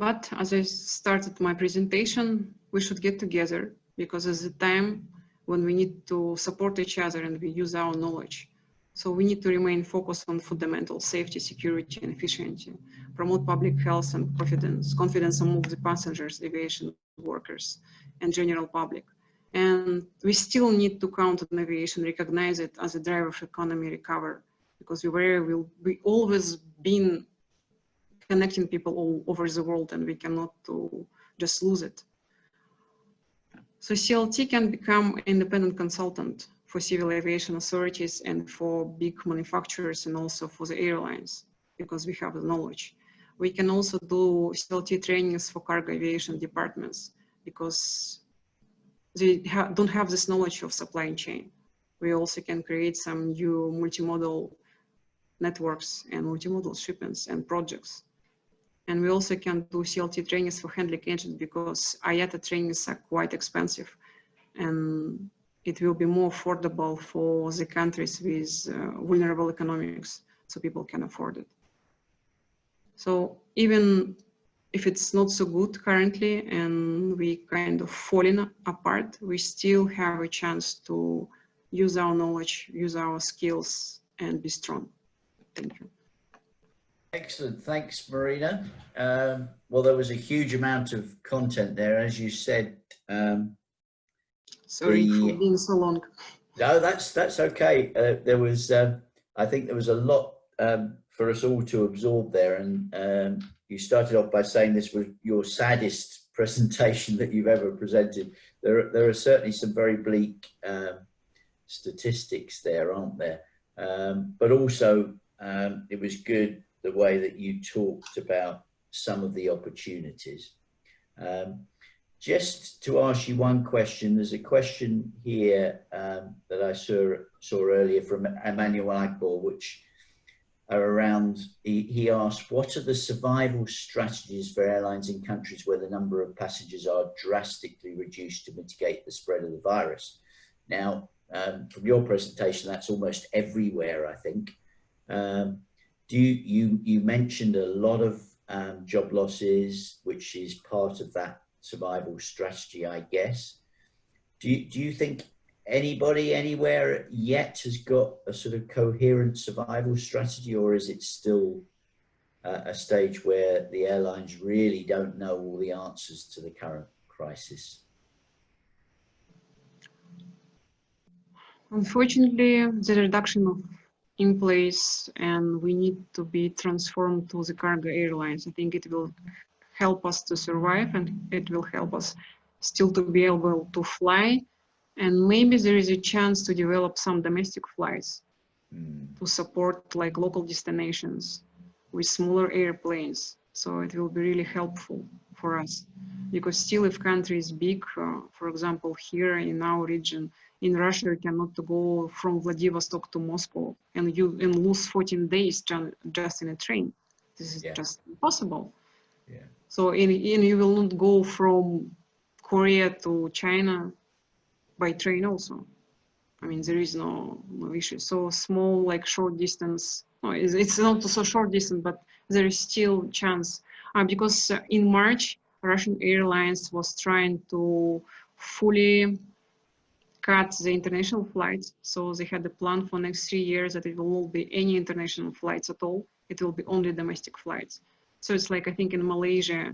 But as I started my presentation, we should get together because it's the time when we need to support each other and we use our knowledge. So we need to remain focused on fundamental safety, security, and efficiency, promote public health and confidence among the passengers, aviation workers, and general public. And we still need to count on aviation, recognize it as a driver of economy recover, because we always been connecting people all over the world, and we cannot just lose it. So CILT can become independent consultant for civil aviation authorities and for big manufacturers and also for the airlines, because we have the knowledge. We can also do CILT trainings for cargo aviation departments because they don't have this knowledge of supply chain. We also can create some new multimodal networks and multimodal shipments and projects. And we also can do CILT trainings for handling engines because IATA trainings are quite expensive, and it will be more affordable for the countries with vulnerable economics, so people can afford it. So even if it's not so good currently and we kind of falling apart, we still have a chance to use our knowledge, use our skills, and be strong. Thank you. Excellent, thanks, Marina. Well, there was a huge amount of content there, as you said. Sorry for being so long. No, that's okay. There was, I think, there was a lot for us all to absorb there, and you started off by saying this was your saddest presentation that you've ever presented. There are certainly some very bleak statistics there, aren't there? But also, it was good the way that you talked about some of the opportunities. Just to ask you one question, there's a question here that I saw earlier from Emmanuel Akbor, which are around, he asked, what are the survival strategies for airlines in countries where the number of passengers are drastically reduced to mitigate the spread of the virus? Now, from your presentation, that's almost everywhere, I think. You mentioned a lot of job losses, which is part of that survival strategy, I guess. Do you think anybody anywhere yet has got a sort of coherent survival strategy, or is it still a stage where the airlines really don't know all the answers to the current crisis? Unfortunately, the reduction of in place, and we need to be transformed to the cargo airlines. I think it will help us to survive, and it will help us still to be able to fly. And maybe there is a chance to develop some domestic flights to support like local destinations with smaller airplanes. So it will be really helpful for us, because still if country is big, for example, here in our region, in Russia, you cannot go from Vladivostok to Moscow and lose 14 days just in a train. This is just impossible. Yeah. So you will not go from Korea to China by train also. I mean, there is no issue. So small, like short distance, no, it's not so short distance, but there is still chance. Because in March, Russian Airlines was trying to fully cut the international flights. So they had a plan for next 3 years that it will not be any international flights at all. It will be only domestic flights. So it's like, I think in Malaysia,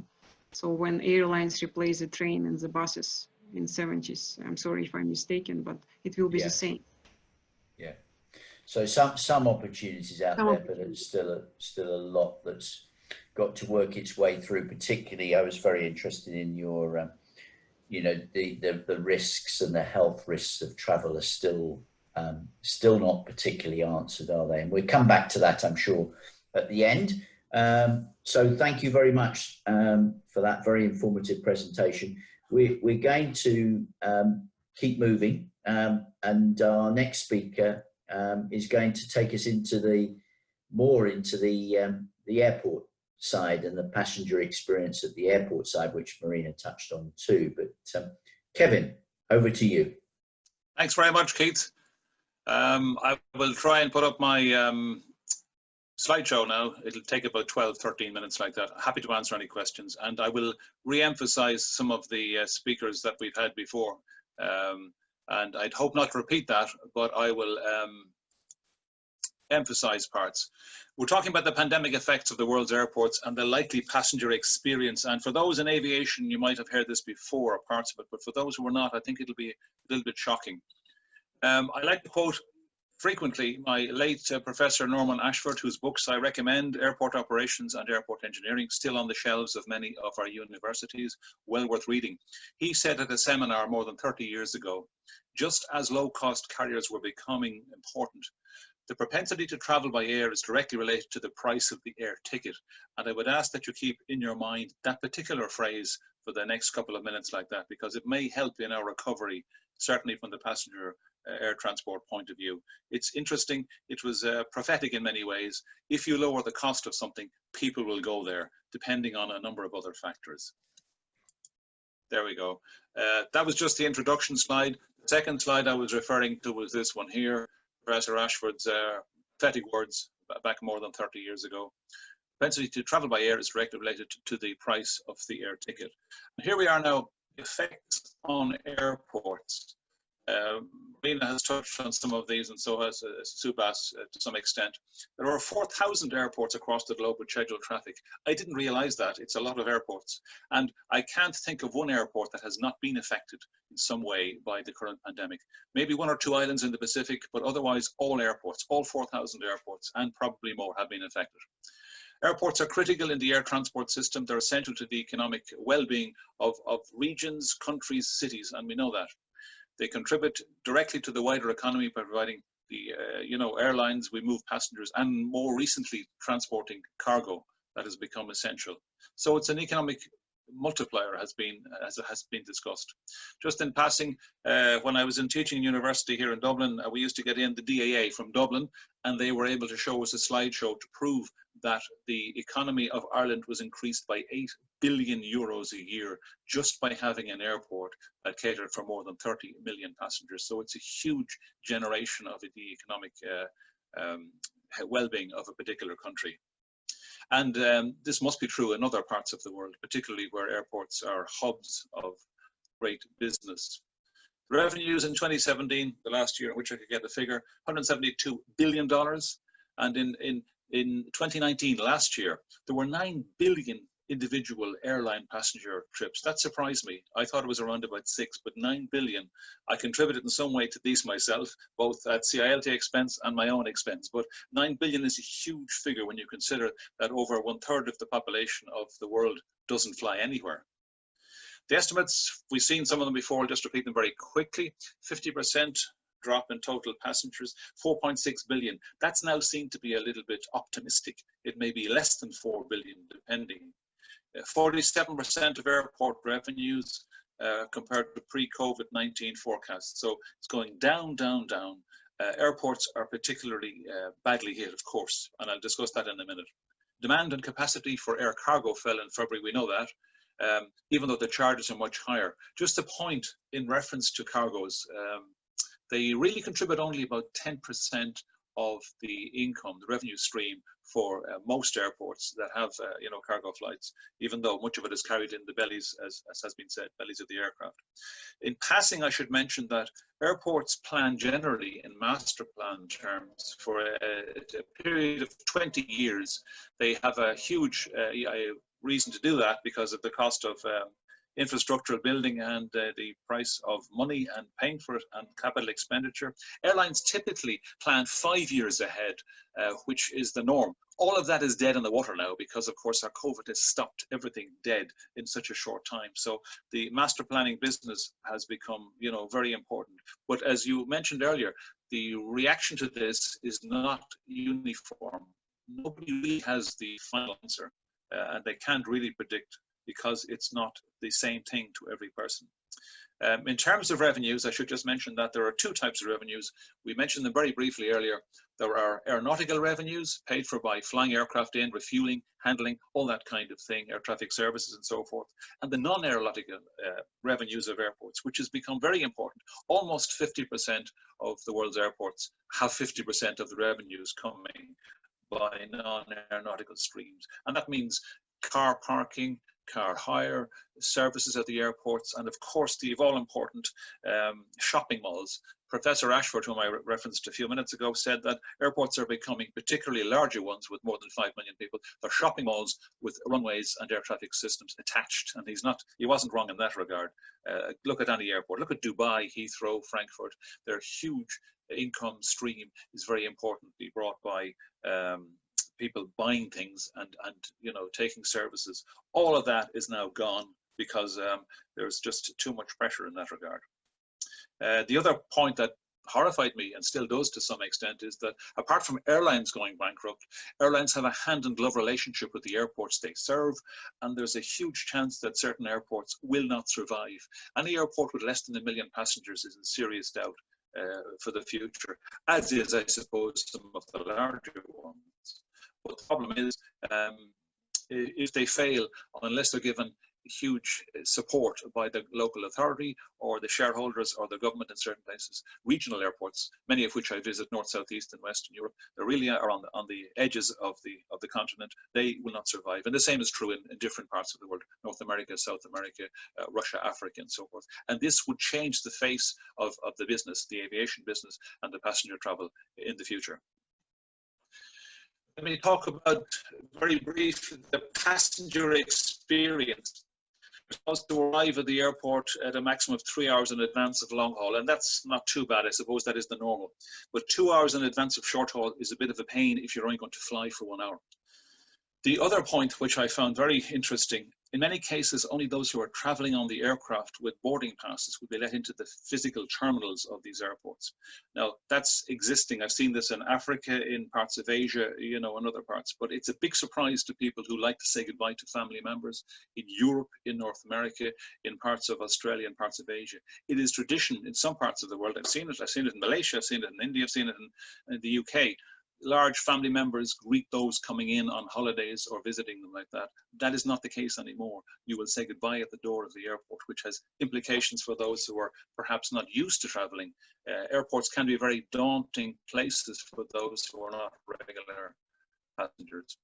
so when airlines replace the train and the buses in 70s, I'm sorry if I'm mistaken, but it will be the same. Yeah. So some opportunities out there, but it's still a lot that's got to work its way through. Particularly, I was very interested in your, the risks and the health risks of travel are still not particularly answered, are they? And we'll come back to that, I'm sure, at the end. So thank you very much for that very informative presentation. We're going to keep moving, and our next speaker is going to take us into the airport side and the passenger experience at the airport side, which Marina touched on too. But Kevin, over to you. Thanks very much, Keith. I will try and put up my slideshow now. It'll take about 12-13 minutes like that. Happy to answer any questions, and I will re-emphasize some of the speakers that we've had before, and I'd hope not to repeat that, but I will emphasize parts. We're talking about the pandemic effects of the world's airports and the likely passenger experience, and for those in aviation you might have heard this before, parts of it, but for those who are not, I think it'll be a little bit shocking. I like to quote Frequently, my late Professor Norman Ashford, whose books I recommend, Airport Operations and Airport Engineering, still on the shelves of many of our universities, well worth reading. He said at a seminar more than 30 years ago, just as low-cost carriers were becoming important, the propensity to travel by air is directly related to the price of the air ticket. And I would ask that you keep in your mind that particular phrase for the next couple of minutes like that, because it may help in our recovery, certainly from the passenger air transport point of view. It's interesting. It was prophetic in many ways. If you lower the cost of something, people will go there, depending on a number of other factors. There we go. That was just the introduction slide. The second slide I was referring to was this one here, Professor Ashford's prophetic words back more than 30 years ago. Propensity to travel by air is directly related to the price of the air ticket. And here we are now, effects on airports. Marina has touched on some of these, and so has Subhas to some extent. There are 4,000 airports across the globe with scheduled traffic. I didn't realize that. It's a lot of airports. And I can't think of one airport that has not been affected in some way by the current pandemic. Maybe one or two islands in the Pacific, but otherwise all airports, all 4,000 airports, and probably more have been affected. Airports are critical in the air transport system. They're essential to the economic well-being of regions, countries, cities, and we know that. They contribute directly to the wider economy by providing the, airlines, we move passengers, and more recently, transporting cargo that has become essential. So it's an economic multiplier, as has been discussed. Just in passing, when I was in teaching university here in Dublin, we used to get in the DAA from Dublin, and they were able to show us a slideshow to prove that the economy of Ireland was increased by 8 billion euros a year just by having an airport that catered for more than 30 million passengers. So it's a huge generation of the economic well-being of a particular country. And this must be true in other parts of the world, particularly where airports are hubs of great business. The revenues in 2017, the last year in which I could get the figure, $172 billion. And in 2019, last year, there were 9 billion individual airline passenger trips. That surprised me. I thought it was around about 6, but 9 billion. I contributed in some way to these myself, both at CILT expense and my own expense. But 9 billion is a huge figure when you consider that over 1/3 of the population of the world doesn't fly anywhere. The estimates, we've seen some of them before, I'll just repeat them very quickly. 50% drop in total passengers, 4.6 billion. That's now seen to be a little bit optimistic. It may be less than 4 billion, depending. 47% of airport revenues compared to pre-COVID-19 forecasts. So it's going down, down, down. Airports are particularly badly hit, of course, and I'll discuss that in a minute. Demand and capacity for air cargo fell in February, we know that, even though the charges are much higher. Just a point in reference to cargoes, they really contribute only about 10% of the income, the revenue stream for most airports that have cargo flights, even though much of it is carried in the bellies, as has been said, bellies of the aircraft. In passing, I should mention that airports plan generally in master plan terms for a period of 20 years. They have a huge reason to do that because of the cost of infrastructural building and the price of money and paying for it and capital expenditure. Airlines typically plan 5 years ahead, which is the norm. All of that is dead in the water now because, of course, our COVID has stopped everything dead in such a short time. So the master planning business has become, very important. But as you mentioned earlier, the reaction to this is not uniform. Nobody really has the final answer, and they can't really predict because it's not the same thing to every person. In terms of revenues, I should just mention that there are 2 types of revenues. We mentioned them very briefly earlier. There are aeronautical revenues paid for by flying aircraft in, refueling, handling, all that kind of thing, air traffic services and so forth. And the non-aeronautical revenues of airports, which has become very important. Almost 50% of the world's airports have 50% of the revenues coming by non-aeronautical streams. And that means car parking, car hire, services at the airports, and of course the all-important shopping malls. Professor Ashford, whom I referenced a few minutes ago, said that airports are becoming, particularly larger ones with more than 5 million people, they're shopping malls with runways and air traffic systems attached. And he wasn't wrong in that regard. Look at any airport. Look at Dubai, Heathrow, Frankfurt. Their huge income stream is very importantly brought by people buying things and taking services. All of that is now gone because there's just too much pressure in that regard. The other point that horrified me, and still does to some extent, is that apart from airlines going bankrupt, airlines have a hand-in-glove relationship with the airports they serve, and there's a huge chance that certain airports will not survive. Any airport with less than 1 million passengers is in serious doubt for the future, as is, I suppose, some of the larger ones. But the problem is, if they fail, unless they're given huge support by the local authority or the shareholders or the government in certain places, regional airports, many of which I visit north, south, east, and western Europe, they really are on the edges of the continent. They will not survive, and the same is true in different parts of the world: North America, South America, Russia, Africa, and so forth. And this would change the face of the business, the aviation business, and the passenger travel in the future. Let me talk about, very briefly, the passenger experience. We're supposed to arrive at the airport at a maximum of 3 hours in advance of long haul, and that's not too bad. I suppose that is the normal. But 2 hours in advance of short haul is a bit of a pain if you're only going to fly for 1 hour. The other point, which I found very interesting, in many cases, only those who are traveling on the aircraft with boarding passes will be let into the physical terminals of these airports. Now, that's existing. I've seen this in Africa, in parts of Asia, and other parts, but it's a big surprise to people who like to say goodbye to family members in Europe, in North America, in parts of Australia, and parts of Asia. It is tradition in some parts of the world. I've seen it in Malaysia, I've seen it in India, I've seen it in the UK. Large family members greet those coming in on holidays or visiting them like that. That is not the case anymore. You will say goodbye at the door of the airport, which has implications for those who are perhaps not used to traveling. Airports can be very daunting places for those who are not regular passengers.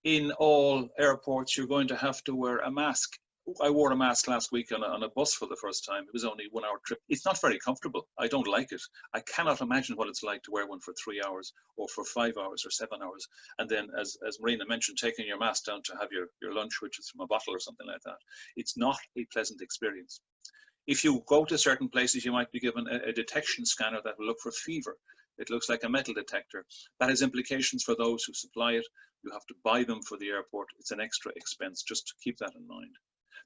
In all airports, you're going to have to wear a mask. I wore a mask last week on a bus for the first time. It was only a 1 hour trip. It's not very comfortable. I don't like it. I cannot imagine what it's like to wear one for 3 hours or for 5 hours or 7 hours. And then, as Marina mentioned, taking your mask down to have your lunch, which is from a bottle or something like that. It's not a pleasant experience. If you go to certain places, you might be given a detection scanner that will look for fever. It looks like a metal detector. That has implications for those who supply it. You have to buy them for the airport. It's an extra expense. Just keep that in mind.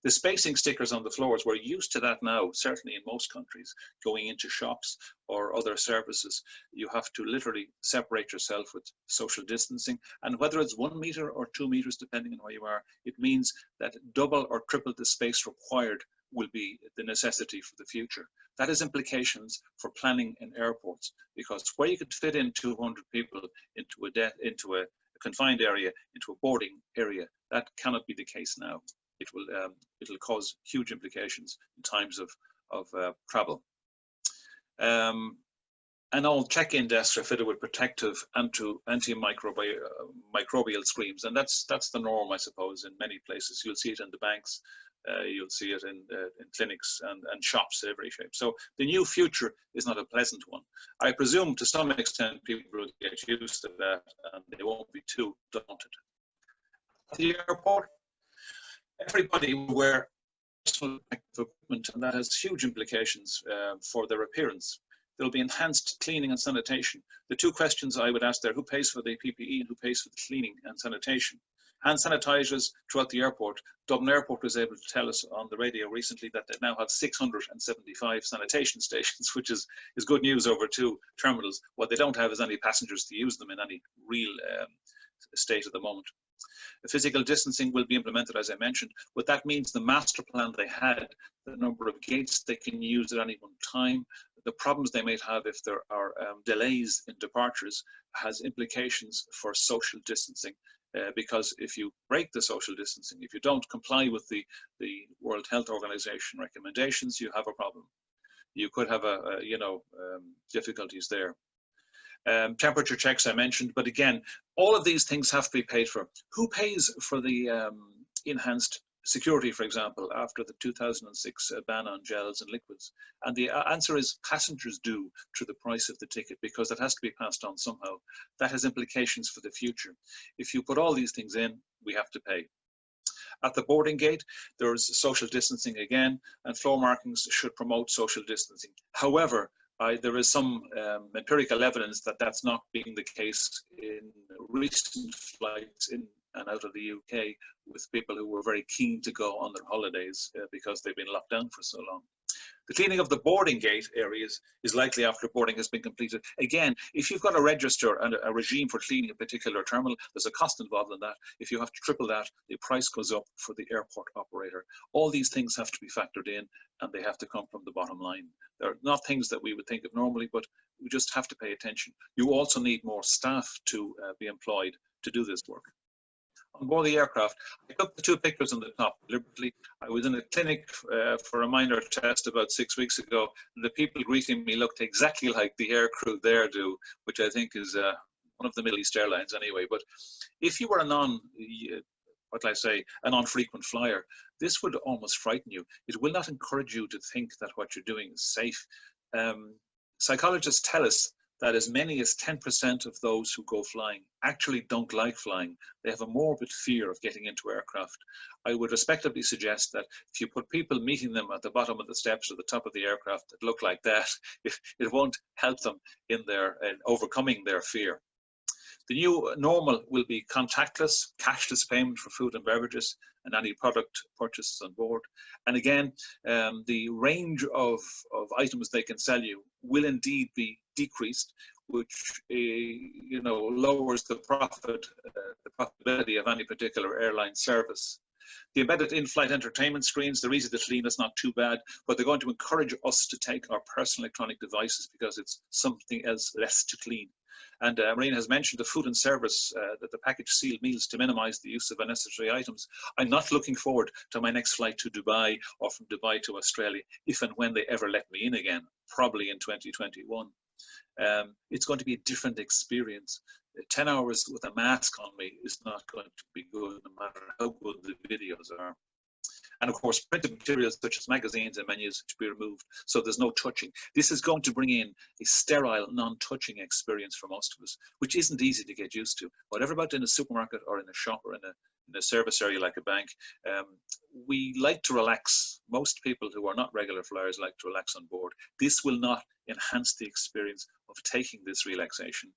The spacing stickers on the floors, we're used to that now, certainly in most countries. Going into shops or other services, you have to literally separate yourself with social distancing. And whether it's 1 meter or 2 meters, depending on where you are, it means that double or triple the space required will be the necessity for the future. That has implications for planning in airports, because where you could fit in 200 people into a confined area, into a boarding area, that cannot be the case now. It'll cause huge implications in times of travel. And all check-in desks are fitted with protective antimicrobial screens, and that's the norm, I suppose, in many places. You'll see it in the banks, you'll see it in clinics and shops of every shape. So the new future is not a pleasant one. I presume to some extent people will get used to that and they won't be too daunted. At the airport, everybody will wear personal protective equipment, and that has huge implications for their appearance. There'll be enhanced cleaning and sanitation. The two questions I would ask there: who pays for the PPE and who pays for the cleaning and sanitation? Hand sanitizers throughout the airport. Dublin Airport was able to tell us on the radio recently that they now have 675 sanitation stations, which is good news over 2 terminals. What they don't have is any passengers to use them in any real state at the moment. The physical distancing will be implemented, as I mentioned, but that means the master plan they had, the number of gates they can use at any one time, the problems they might have if there are delays in departures, has implications for social distancing. Because if you break the social distancing, if you don't comply with the World Health Organization recommendations, you have a problem. You could have difficulties there. Temperature checks I mentioned, but again, all of these things have to be paid for. Who pays for the enhanced security, for example, after the 2006 ban on gels and liquids? And the answer is passengers do, through the price of the ticket, because that has to be passed on somehow. That has implications for the future. If you put all these things in, we have to pay. At the boarding gate, there's social distancing again, and floor markings should promote social distancing. However, there is some empirical evidence that that's not being the case in recent flights in and out of the UK with people who were very keen to go on their holidays because they've been locked down for so long. The cleaning of the boarding gate areas is likely after boarding has been completed. Again, if you've got a register and a regime for cleaning a particular terminal, there's a cost involved in that. If you have to triple that, the price goes up for the airport operator. All these things have to be factored in, and they have to come from the bottom line. They're not things that we would think of normally, but we just have to pay attention. You also need more staff to be employed to do this work. On board the aircraft, I took the two pictures on the top deliberately. I was in a clinic for a minor test about 6 weeks ago, and the people greeting me looked exactly like the air crew there do, which I think is one of the Middle East airlines anyway. But if you were a a non-frequent flyer, this would almost frighten you. It will not encourage you to think that what you're doing is safe. Psychologists tell us that as many as 10% of those who go flying actually don't like flying. They have a morbid fear of getting into aircraft. I would respectively suggest that if you put people meeting them at the bottom of the steps or the top of the aircraft that look like that, it won't help them in overcoming their fear. The new normal will be contactless, cashless payment for food and beverages and any product purchases on board. And again, the range of items they can sell you will indeed be decreased, which lowers the profitability of any particular airline service. The embedded in-flight entertainment screens, they're easy to clean, it's not too bad, but they're going to encourage us to take our personal electronic devices because it's something else less to clean. And Marina has mentioned the food and service, that the package sealed meals to minimize the use of unnecessary items. I'm not looking forward to my next flight to Dubai or from Dubai to Australia, if and when they ever let me in again, probably in 2021. It's going to be a different experience. 10 hours with a mask on me is not going to be good, no matter how good the videos are. And of course, printed materials such as magazines and menus to be removed, so there's no touching. This is going to bring in a sterile, non-touching experience for most of us, which isn't easy to get used to. Whatever about in a supermarket or in a shop or in a service area like a bank, we like to relax. Most people who are not regular flyers like to relax on board. This will not enhance the experience of taking this relaxation.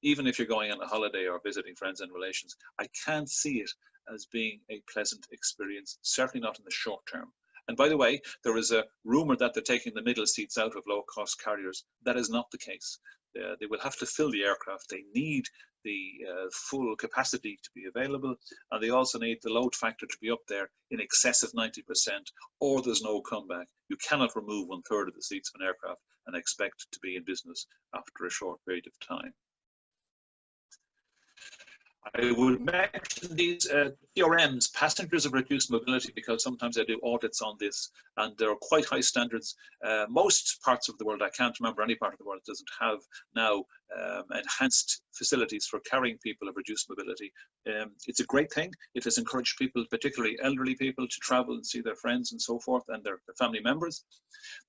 Even if you're going on a holiday or visiting friends and relations, I can't see it as being a pleasant experience, certainly not in the short term. And by the way, there is a rumor that they're taking the middle seats out of low-cost carriers. That is not the case. They will have to fill the aircraft. They need the full capacity to be available, and they also need the load factor to be up there in excess of 90%, or there's no comeback. You cannot remove 1/3 of the seats of an aircraft and expect to be in business after a short period of time. I would mention these PRMs, passengers of reduced mobility, because sometimes I do audits on this, and there are quite high standards. Most parts of the world, I can't remember any part of the world that doesn't have now enhanced facilities for carrying people of reduced mobility. It's a great thing. It has encouraged people, particularly elderly people, to travel and see their friends and so forth, and their family members.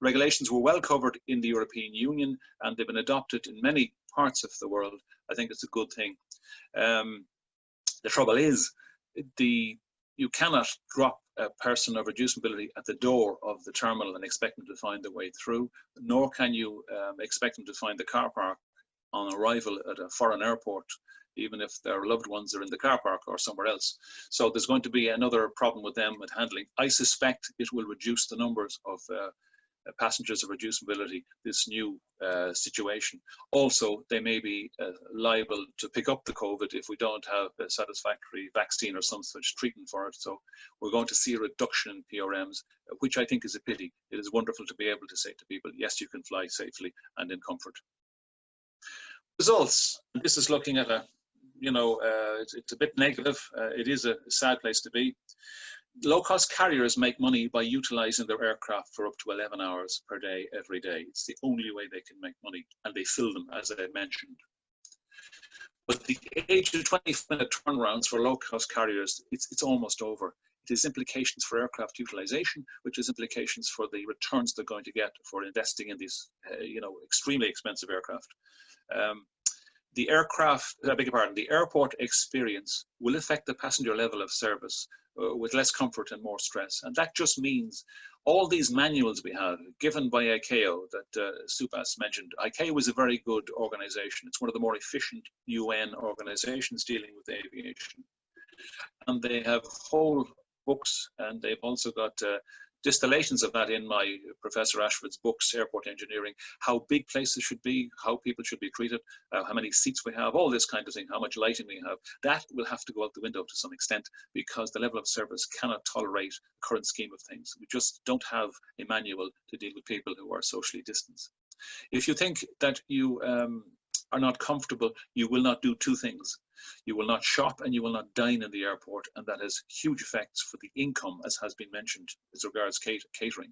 Regulations were well covered in the European Union, and they've been adopted in many parts of the world. I think it's a good thing. The trouble is, you cannot drop a person of reduced mobility at the door of the terminal and expect them to find their way through, nor can you expect them to find the car park on arrival at a foreign airport, even if their loved ones are in the car park or somewhere else. So there's going to be another problem with them with handling. I suspect it will reduce the numbers of passengers of reduced mobility, this new situation. Also, they may be liable to pick up the COVID if we don't have a satisfactory vaccine or some such treatment for it. So we're going to see a reduction in PRMs, which I think is a pity. It is wonderful to be able to say to people, yes, you can fly safely and in comfort. Results. This is looking at it's a bit negative. It is a sad place to be. Low-cost carriers make money by utilizing their aircraft for up to 11 hours per day, every day. It's the only way they can make money, and they fill them, as I mentioned. But the age of 20-minute turnarounds for low-cost carriers, it's almost over. It has implications for aircraft utilization, which has implications for the returns they're going to get for investing in these, extremely expensive aircraft. The airport experience will affect the passenger level of service with less comfort and more stress. And that just means all these manuals we have given by ICAO that Subhas mentioned. ICAO is a very good organization. It's one of the more efficient UN organizations dealing with aviation. And they have whole books, and they've also got distillations of that in my Professor Ashford's books, Airport Engineering, how big places should be, how people should be treated, how many seats we have, all this kind of thing, how much lighting we have. That will have to go out the window to some extent because the level of service cannot tolerate the current scheme of things. We just don't have a manual to deal with people who are socially distanced. If you think that you are not comfortable, you will not do two things. You will not shop and you will not dine in the airport, and that has huge effects for the income, as has been mentioned, as regards catering.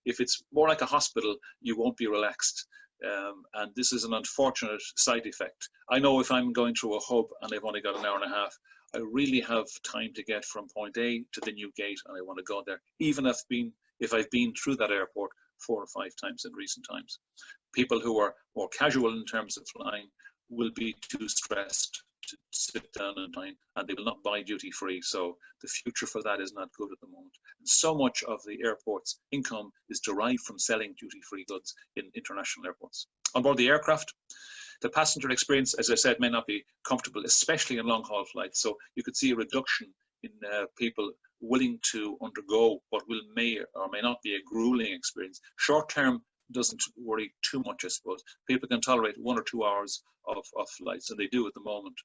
If it's more like a hospital, you won't be relaxed. And this is an unfortunate side effect. I know if I'm going through a hub and I've only got an hour and a half, I really have time to get from point A to the new gate, and I want to go there, even if I've been through that airport 4 or 5 times in recent times. People who are more casual in terms of flying will be too stressed to sit down and dine, and they will not buy duty free. So the future for that is not good at the moment. And so much of the airport's income is derived from selling duty free goods in international airports. On board the aircraft, the passenger experience, as I said, may not be comfortable, especially in long haul flights. So you could see a reduction in people willing to undergo what may or may not be a grueling experience. Short term doesn't worry too much, I suppose. People can tolerate 1 or 2 hours of flights, and they do at the moment.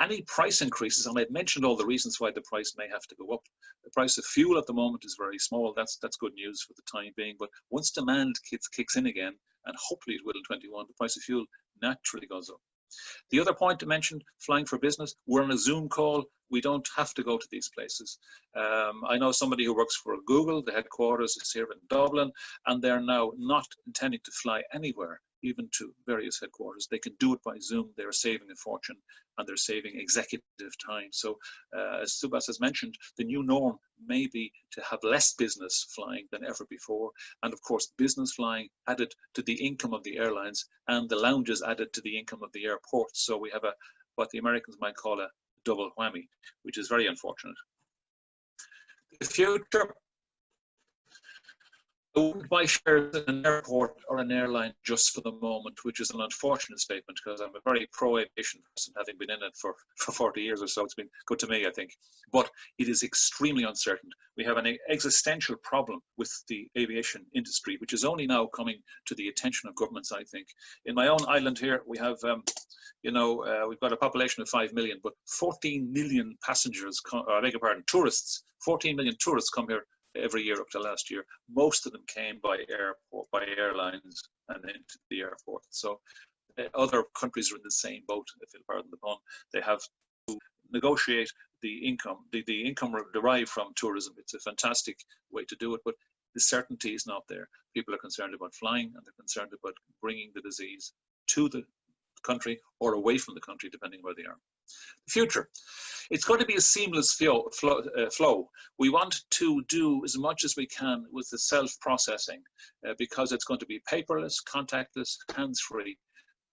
Any price increases, and I've mentioned all the reasons why the price may have to go up. The price of fuel at the moment is very small. That's good news for the time being. But once demand kicks in again, and hopefully it will in 21, the price of fuel naturally goes up. The other point to mention, flying for business, we're on a Zoom call. We don't have to go to these places. I know somebody who works for Google, the headquarters is here in Dublin, and they're now not intending to fly anywhere, even to various headquarters. They can do it by Zoom. They're saving a fortune, and they're saving executive time. So as Subhas has mentioned, the new norm may be to have less business flying than ever before. And of course, business flying added to the income of the airlines, and the lounges added to the income of the airports. So we have what the Americans might call a double whammy, which is very unfortunate. The future, I wouldn't buy shares in an airport or an airline just for the moment, which is an unfortunate statement because I'm a very pro-aviation person, having been in it for 40 years or so. It's been good to me, I think. But it is extremely uncertain. We have an existential problem with the aviation industry, which is only now coming to the attention of governments, I think. In my own island here, we have, we've got a population of 5 million, but 14 million passengers, tourists, 14 million tourists come here every year up to last year. Most of them came by airlines and into the airport. So other countries are in the same boat, if you'll pardon the pun. They have to negotiate the income, the income derived from tourism. It's a fantastic way to do it, but the certainty is not there. People are concerned about flying, and they're concerned about bringing the disease to the country or away from the country, depending where they are. The future. It's going to be a seamless flow. We want to do as much as we can with the self-processing because it's going to be paperless, contactless, hands-free.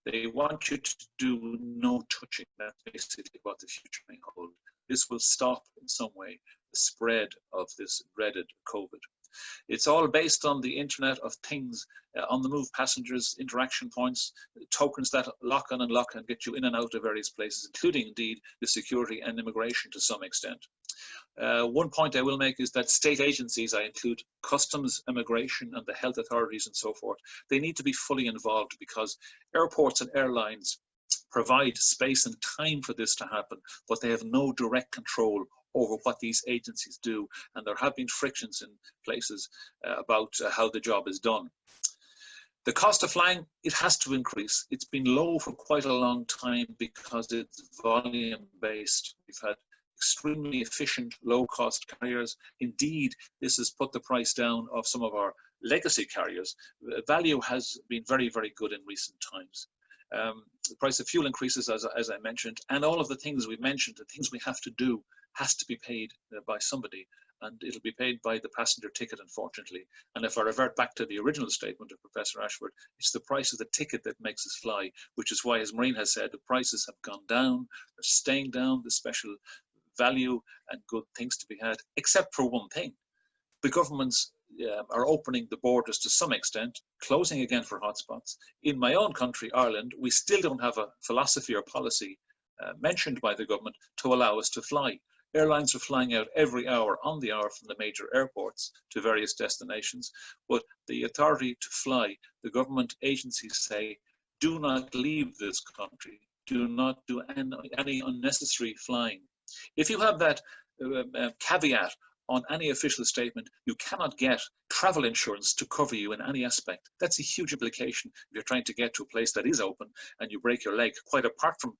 They want you to do no touching. That's basically what the future may hold. This will stop in some way the spread of this dreaded COVID. It's all based on the Internet of Things, on the move passengers, interaction points, tokens that lock and unlock and get you in and out of various places, including indeed the security and immigration to some extent. One point I will make is that state agencies, I include customs, immigration, and the health authorities and so forth, they need to be fully involved because airports and airlines provide space and time for this to happen, but they have no direct control over what these agencies do, and there have been frictions in places about how the job is done. The cost of flying, it has to increase. It's been low for quite a long time because it's volume based. We've had extremely efficient, low-cost carriers. Indeed, this has put the price down of some of our legacy carriers. Value has been very, very good in recent times. The price of fuel increases, as I mentioned, and all of the things we mentioned, the things we have to do has to be paid by somebody, and it'll be paid by the passenger ticket, unfortunately. And if I revert back to the original statement of Professor Ashford, it's the price of the ticket that makes us fly, which is why, as Marina has said, the prices have gone down, they're staying down, the special value and good things to be had, except for one thing. The governments are opening the borders to some extent, closing again for hotspots. In my own country, Ireland, we still don't have a philosophy or policy mentioned by the government to allow us to fly. Airlines are flying out every hour on the hour from the major airports to various destinations, but the authority to fly, the government agencies say, do not leave this country, do not do any unnecessary flying. If you have that caveat on any official statement, you cannot get travel insurance to cover you in any aspect. That's a huge implication if you're trying to get to a place that is open and you break your leg, quite apart from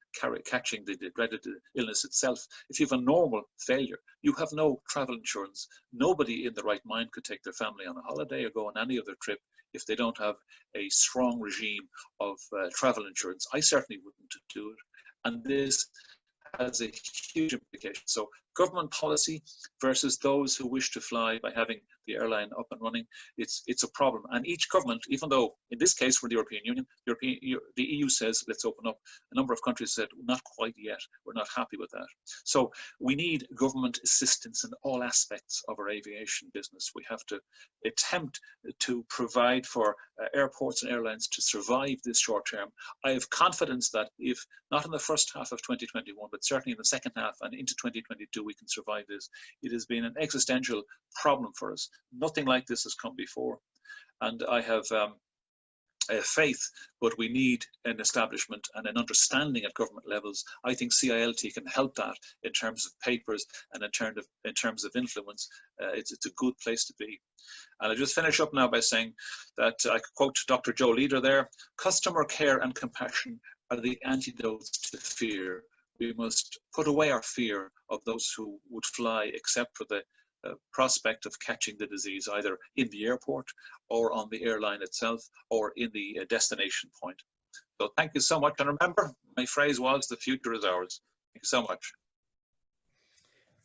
catching the dreaded illness itself. If you have a normal failure, you have no travel insurance. Nobody in the right mind could take their family on a holiday or go on any other trip if they don't have a strong regime of travel insurance. I certainly wouldn't do it. And this has a huge implication. So government policy versus those who wish to fly by having the airline up and running, it's a problem. And each government, even though in this case for the European Union, the EU says let's open up, a number of countries said not quite yet, we're not happy with that. So we need government assistance in all aspects of our aviation business. We have to attempt to provide for airports and airlines to survive this short term. I have confidence that if not in the first half of 2021, but certainly in the second half and into 2022, we can survive this. It has been an existential problem for us. Nothing like this has come before. And I have faith, but we need an establishment and an understanding at government levels. I think CILT can help that in terms of papers and in terms of influence. It's a good place to be. And I'll just finish up now by saying that I could quote Dr. Joe Leader there, customer care and compassion are the antidotes to fear. We must put away our fear of those who would fly except for the prospect of catching the disease either in the airport or on the airline itself or in the destination point. So thank you so much. And remember, my phrase was, the future is ours. Thank you so much.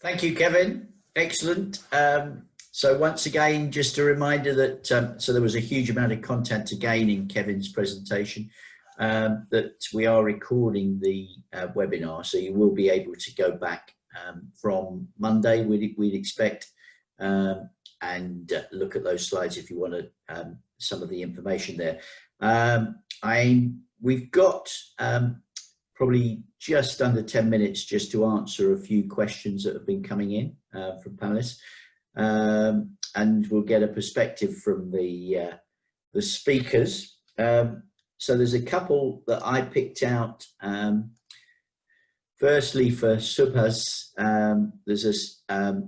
Thank you, Kevin. Excellent. So once again, just a reminder that so there was a huge amount of content again in Kevin's presentation, that we are recording the webinar, so you will be able to go back from Monday, we'd expect, and look at those slides if you want to, some of the information there. We've got probably just under 10 minutes just to answer a few questions that have been coming in from panelists, and we'll get a perspective from the speakers. So there's a couple that I picked out. Firstly, for Subhas, there's a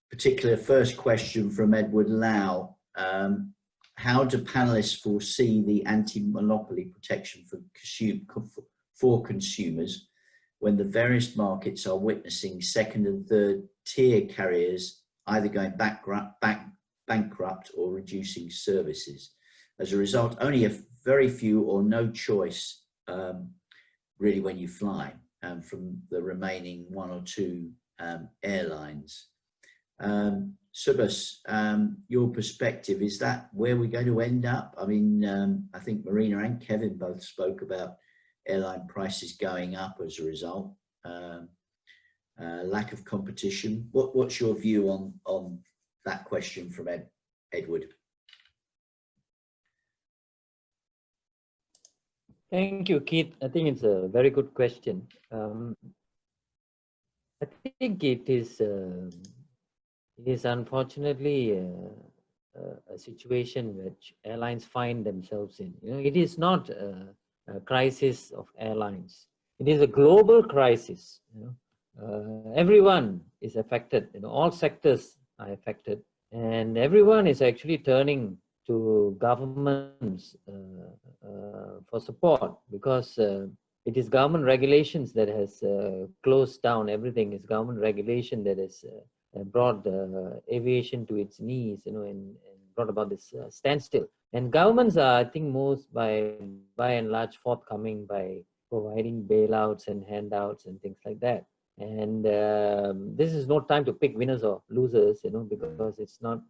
particular first question from Edward Lau. How do panelists foresee the anti-monopoly protection for consumers when the various markets are witnessing second and third tier carriers either going bankrupt or reducing services? As a result, only a very few or no choice really when you fly from the remaining one or two airlines. Subhas, your perspective, is that where we're going to end up? I mean, I think Marina and Kevin both spoke about airline prices going up as a result, lack of competition. What's your view on that question from Edward? Thank you, Keith. I think it's a very good question. I think it is unfortunately a situation which airlines find themselves in. You know, it is not a crisis of airlines. It is a global crisis. You know, everyone is affected. You know, all sectors are affected, and everyone is actually turning to governments for support, because it is government regulations that has closed down everything. It's government regulation that has brought aviation to its knees, you know, and brought about this standstill. And governments are, I think, most by and large forthcoming by providing bailouts and handouts and things like that. And this is no time to pick winners or losers, because it's not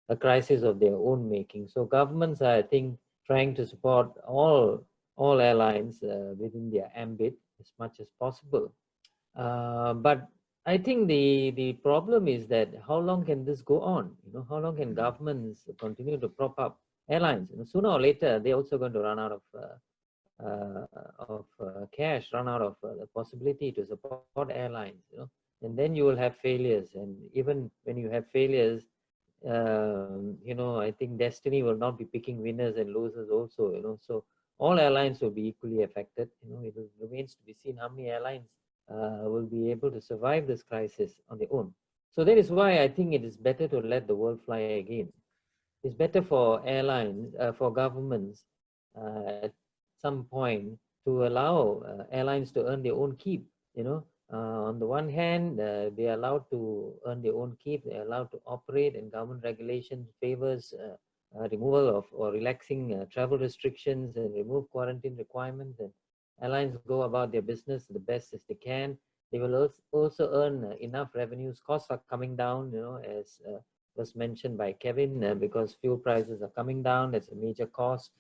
a crisis of their own making. So governments are, I think, trying to support all airlines within their ambit as much as possible. But I think the problem is that how long can this go on? How long can governments continue to prop up airlines? Sooner or later, they're also going to run out of cash, run out of the possibility to support airlines. And then you will have failures. And even when you have failures, I think destiny will not be picking winners and losers also. So all airlines will be equally affected. It remains to be seen how many airlines will be able to survive this crisis on their own. So that is why I think it is better to let the world fly again. It's better for airlines, for governments at some point to allow airlines to earn their own keep. On the one hand, they are allowed to earn their own keep, they're allowed to operate, and government regulation favors removal of or relaxing travel restrictions and remove quarantine requirements, and airlines go about their business the best as they can. They will also earn enough revenues. Costs are coming down, as was mentioned by Kevin, because fuel prices are coming down. That's a major cost.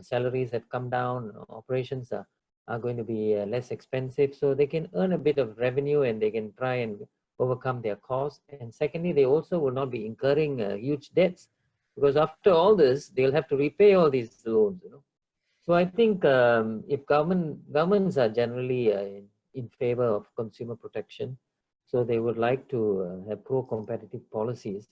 Salaries have come down. Operations are going to be less expensive, so they can earn a bit of revenue and they can try and overcome their costs. And secondly, they also will not be incurring huge debts, because after all this, they'll have to repay all these loans. So I think if governments are generally in favor of consumer protection, so they would like to have pro-competitive policies.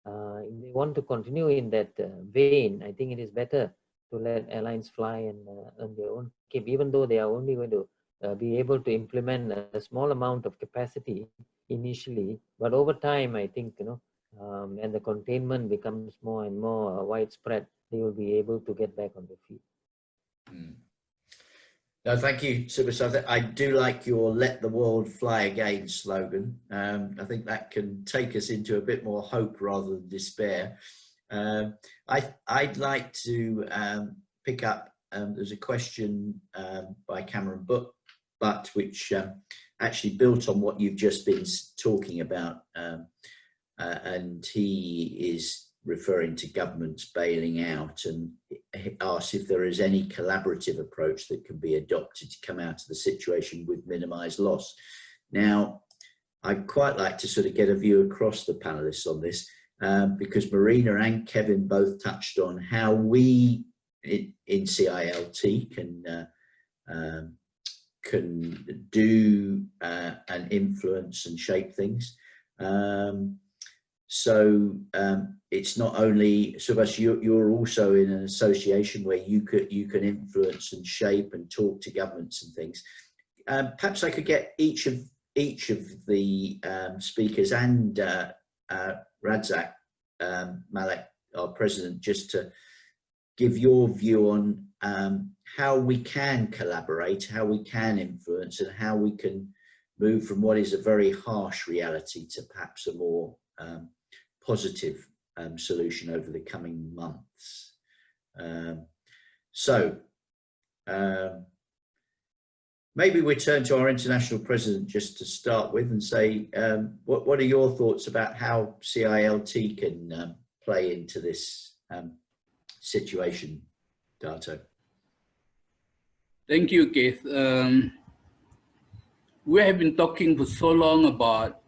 If they want to continue in that vein, I think it is better to let airlines fly and earn their own keep, even though they are only going to be able to implement a small amount of capacity initially. But over time, I think, and the containment becomes more and more widespread, they will be able to get back on their feet. No, thank you, Subhas. I do like your "Let the World Fly Again" slogan. I think that can take us into a bit more hope rather than despair. I'd like to pick up, there's a question by Cameron Butt, which actually built on what you've just been talking about. And he is referring to governments bailing out, and asks if there is any collaborative approach that can be adopted to come out of the situation with minimized loss. Now, I'd quite like to sort of get a view across the panelists on this, because Marina and Kevin both touched on how we in CILT can do and influence and shape things. So it's not only, Subhas, you're also in an association where you can influence and shape and talk to governments and things. Perhaps I could get each of the speakers and Radzak Malik, our president, just to give your view on how we can collaborate, how we can influence, and how we can move from what is a very harsh reality to perhaps a more positive solution over the coming months. Maybe we turn to our international president just to start with and say, what are your thoughts about how CILT can play into this situation, Dato? Thank you, Keith. We have been talking for so long about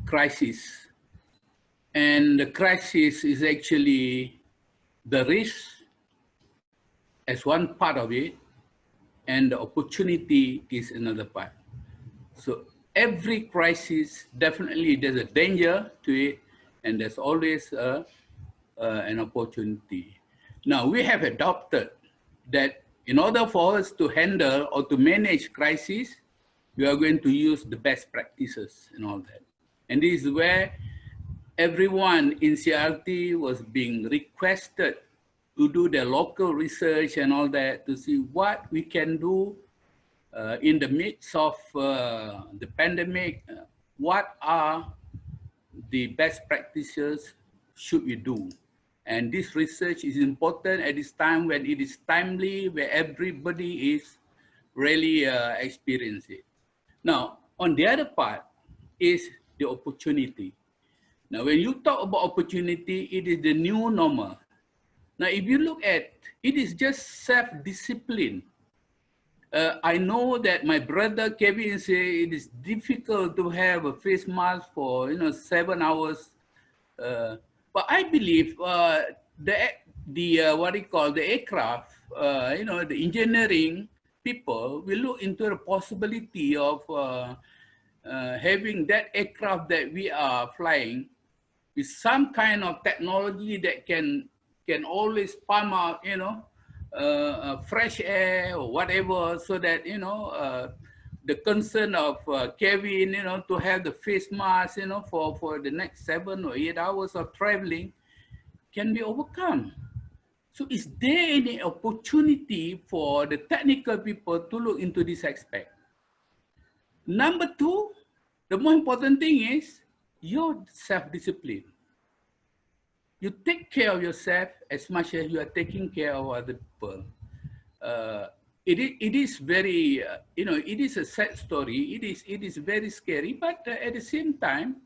crisis, and the crisis is actually the risk as one part of it, and the opportunity is another part. So every crisis, definitely there's a danger to it, and there's always an opportunity. Now, we have adopted that in order for us to handle or to manage crisis, we are going to use the best practices and all that. And this is where everyone in CILT was being requested to do their local research and all that, to see what we can do in the midst of the pandemic. What are the best practices should we do? And this research is important at this time when it is timely, where everybody is really experiencing it. Now, on the other part is the opportunity. Now, when you talk about opportunity, it is the new normal. Now, if you look at, it is just self-discipline. I know that my brother Kevin say it is difficult to have a face mask for 7 hours, but I believe the what do you call the aircraft, the engineering people will look into the possibility of having that aircraft that we are flying with some kind of technology that can always pump out, fresh air or whatever, so that, the concern of Kevin, to have the face mask, for the next 7 or 8 hours of traveling can be overcome. So is there any opportunity for the technical people to look into this aspect? Number two, the more important thing is your self-discipline. You take care of yourself as much as you are taking care of other people. It is very, it is a sad story. It is very scary, but at the same time,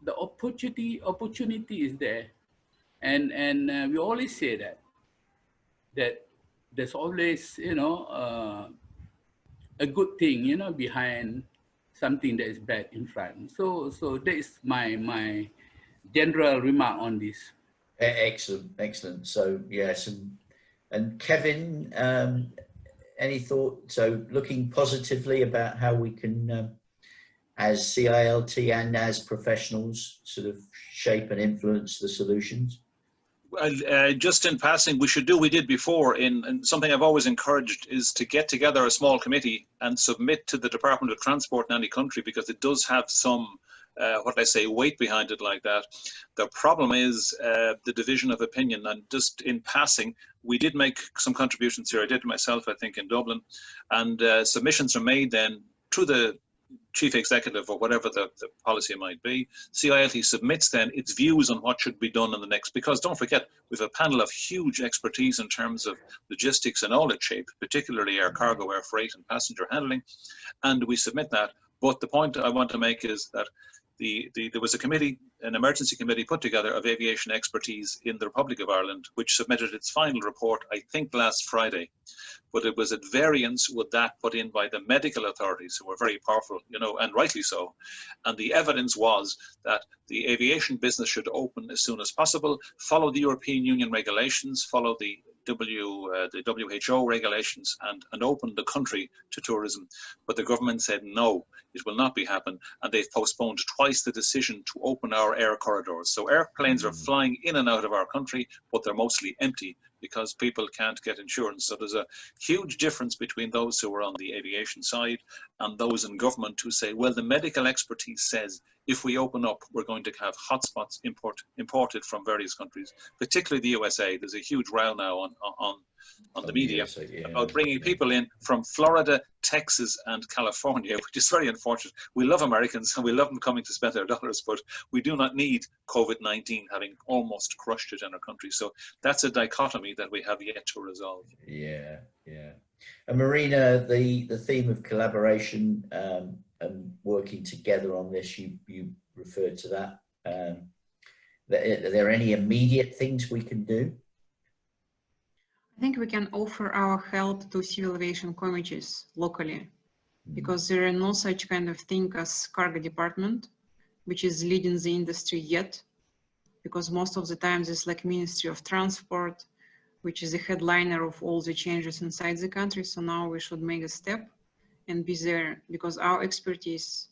the opportunity is there, and we always say that there's always, a good thing, behind something that is bad in front. So that is my general remark on this. Excellent. So yes, and Kevin, any thought? So looking positively about how we can, as CILT and as professionals, sort of shape and influence the solutions. Well, just in passing, we did before, and something I've always encouraged is to get together a small committee and submit to the Department of Transport in any country, because it does have some, weight behind it like that. The problem is the division of opinion. And just in passing, we did make some contributions here. I did myself, I think, in Dublin, and submissions are made then through the chief executive or whatever the policy might be. CILT submits then its views on what should be done in the next, because don't forget, we have a panel of huge expertise in terms of logistics and all its shape, particularly air cargo, air freight and passenger handling, and we submit that. But the point I want to make is that there was a committee, an emergency committee put together of aviation expertise in the Republic of Ireland, which submitted its final report, I think, last Friday. But it was at variance with that put in by the medical authorities, who were very powerful, and rightly so. And the evidence was that the aviation business should open as soon as possible, follow the European Union regulations, follow the WHO regulations, and open the country to tourism. But the government said no, it will not be happen, and they've postponed twice the decision to open our air corridors. So airplanes are flying in and out of our country, but they're mostly empty because people can't get insurance. So there's a huge difference between those who are on the aviation side and those in government who say, well, the medical expertise says if we open up, we're going to have hotspots imported from various countries, particularly the USA. There's a huge row now on the media about bringing people in from Florida, Texas, and California, which is very unfortunate. We love Americans and we love them coming to spend their dollars, but we do not need COVID-19 having almost crushed it in our country. So that's a dichotomy that we have yet to resolve. Yeah. And Marina, the theme of collaboration and working together on this, you referred to that. Are there any immediate things we can do? I think we can offer our help to civil aviation committees locally, because there are no such kind of thing as cargo department, which is leading the industry yet, because most of the time it's like Ministry of Transport, which is the headliner of all the changes inside the country. So now we should make a step and be there, because our expertise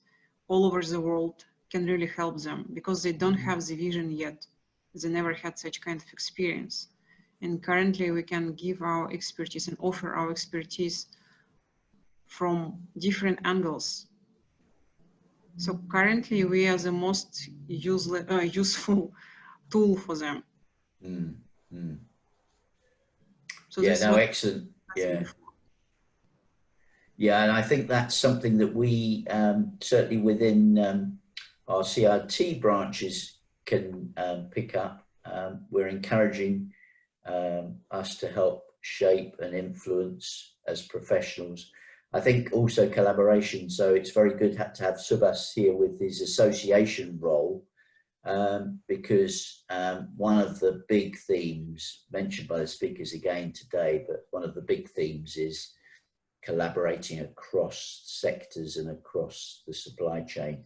all over the world can really help them, because they don't have the vision yet. They never had such kind of experience. And currently we can give our expertise and offer our expertise from different angles. So currently we are the most useful tool for them. So yeah, no, excellent. Yeah, and I think that's something that we certainly within our CILT branches can pick up. We're encouraging us to help shape and influence as professionals. I think also collaboration. So it's very good to have Subhas here with his association role, because one of the big themes mentioned by the speakers again today, but one of the big themes is collaborating across sectors and across the supply chain,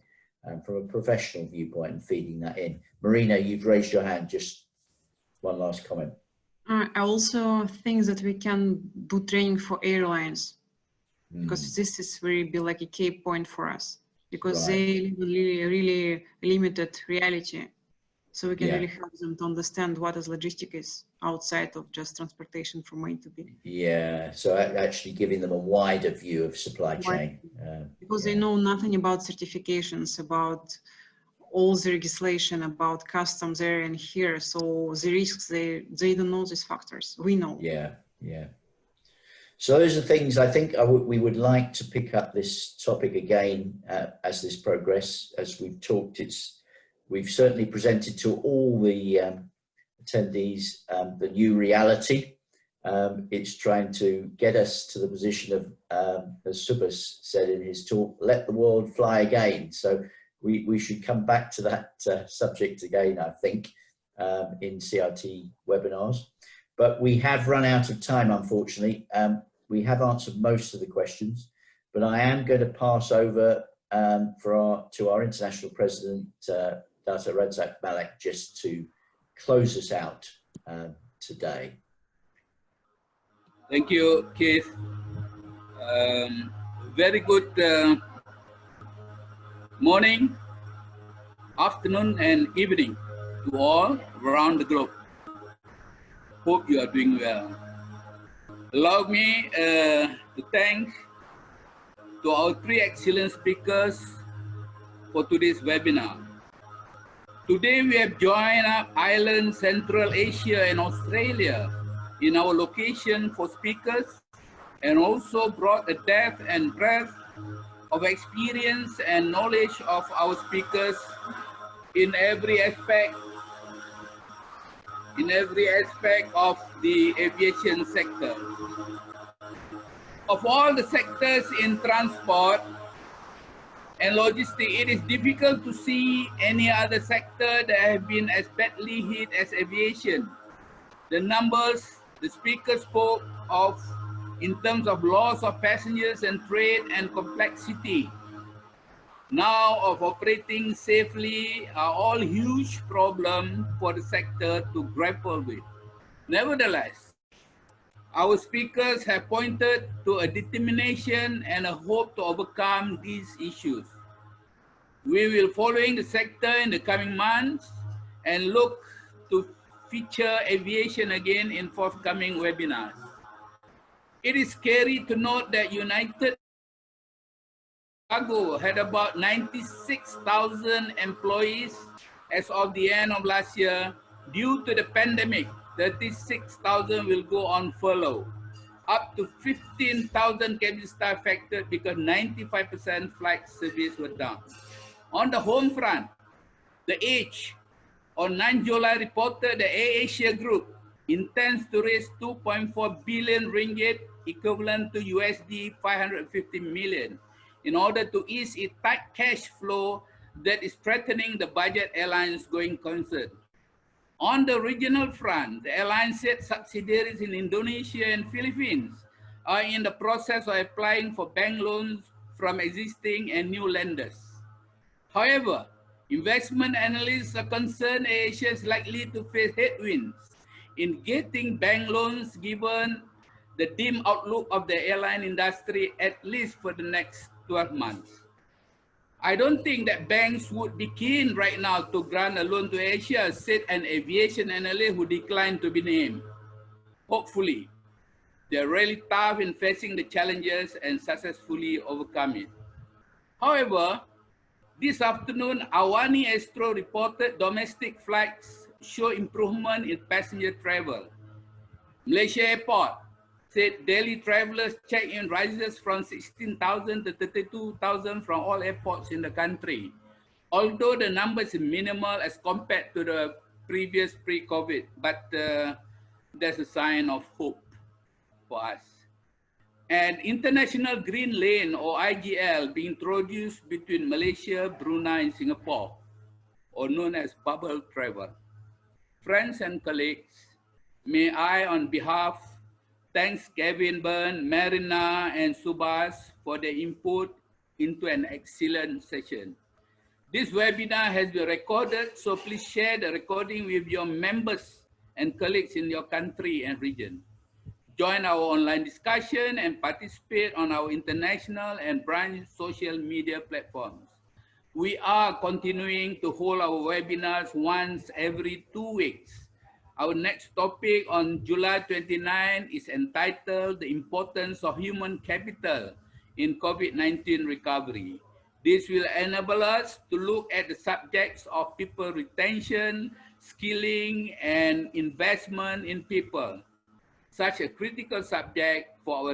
from a professional viewpoint, and feeding that in. Marina, you've raised your hand. Just one last comment. I also think that we can do training for airlines, because this is will be like a key point for us, because they really limited reality. So we can really help them to understand what is logistics is outside of just transportation from A to B. Yeah, so actually giving them a wider view of supply chain. Because they know nothing about certifications, about all the legislation, about customs there and here. So the risks, they don't know these factors. We know. Yeah. So those are things I think we would like to pick up this topic again as this progress. As we've talked, we've certainly presented to all the attendees the new reality. It's trying to get us to the position of, as Subhas said in his talk, let the world fly again. So we should come back to that subject again, I think, in CIT webinars. But we have run out of time, unfortunately. We have answered most of the questions, but I am going to pass over to our international president, Dr. Retd Malek, just to close us out today. Thank you, Keith. Very good morning, afternoon, and evening to all around the globe. Hope you are doing well. Allow me to thank to our three excellent speakers for today's webinar. Today we have joined up Ireland, Central Asia, and Australia in our location for speakers, and also brought a depth and breadth of experience and knowledge of our speakers in every aspect of the aviation sector. Of all the sectors in transport and logistics, it is difficult to see any other sector that have been as badly hit as aviation. The numbers the speaker spoke of in terms of loss of passengers and trade and complexity now of operating safely are all huge problems for the sector to grapple with. Nevertheless, our speakers have pointed to a determination and a hope to overcome these issues. We will following the sector in the coming months and look to feature aviation again in forthcoming webinars. It is scary to note that United Cargo had about 96,000 employees as of the end of last year. Due to the pandemic, 36,000 will go on furlough. Up to 15,000 cabin staff affected because 95% flight service were down. On the home front, The Age on 9 July reported the AirAsia Group intends to raise 2.4 billion ringgit, equivalent to USD 550 million, in order to ease its tight cash flow that is threatening the budget airlines going concern. On the regional front, the airline said subsidiaries in Indonesia and Philippines are in the process of applying for bank loans from existing and new lenders. However, investment analysts are concerned Asia is likely to face headwinds in getting bank loans given the dim outlook of the airline industry, at least for the next 12 months. I don't think that banks would be keen right now to grant a loan to Asia, said an aviation analyst who declined to be named. Hopefully, they're really tough in facing the challenges and successfully overcome it. However, this afternoon, Awani Astro reported domestic flights show improvement in passenger travel. Malaysia Airport said daily travelers check-in rises from 16,000 to 32,000 from all airports in the country. Although the numbers are minimal as compared to the previous pre-COVID, but there's a sign of hope for us. An international green lane or IGL being introduced between Malaysia, Brunei, and Singapore, or known as bubble travel. Friends and colleagues, may I, on behalf, thanks Kevin, Byrne, Marina, and Subhas for their input into an excellent session. This webinar has been recorded, so please share the recording with your members and colleagues in your country and region. Join our online discussion and participate on our international and branch social media platforms. We are continuing to hold our webinars once every 2 weeks. Our next topic on July 29 is entitled The Importance of Human Capital in COVID-19 Recovery. This will enable us to look at the subjects of people retention, skilling, and investment in people, such a critical subject for our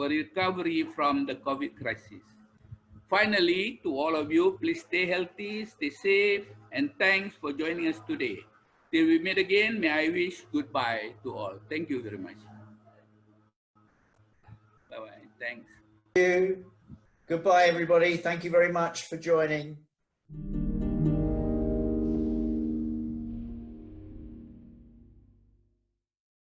recovery from the COVID crisis. Finally, to all of you, please stay healthy, stay safe, and thanks for joining us today. Till we meet again, may I wish goodbye to all. Thank you very much. Bye-bye. Thanks. Thank you. Goodbye, everybody. Thank you very much for joining.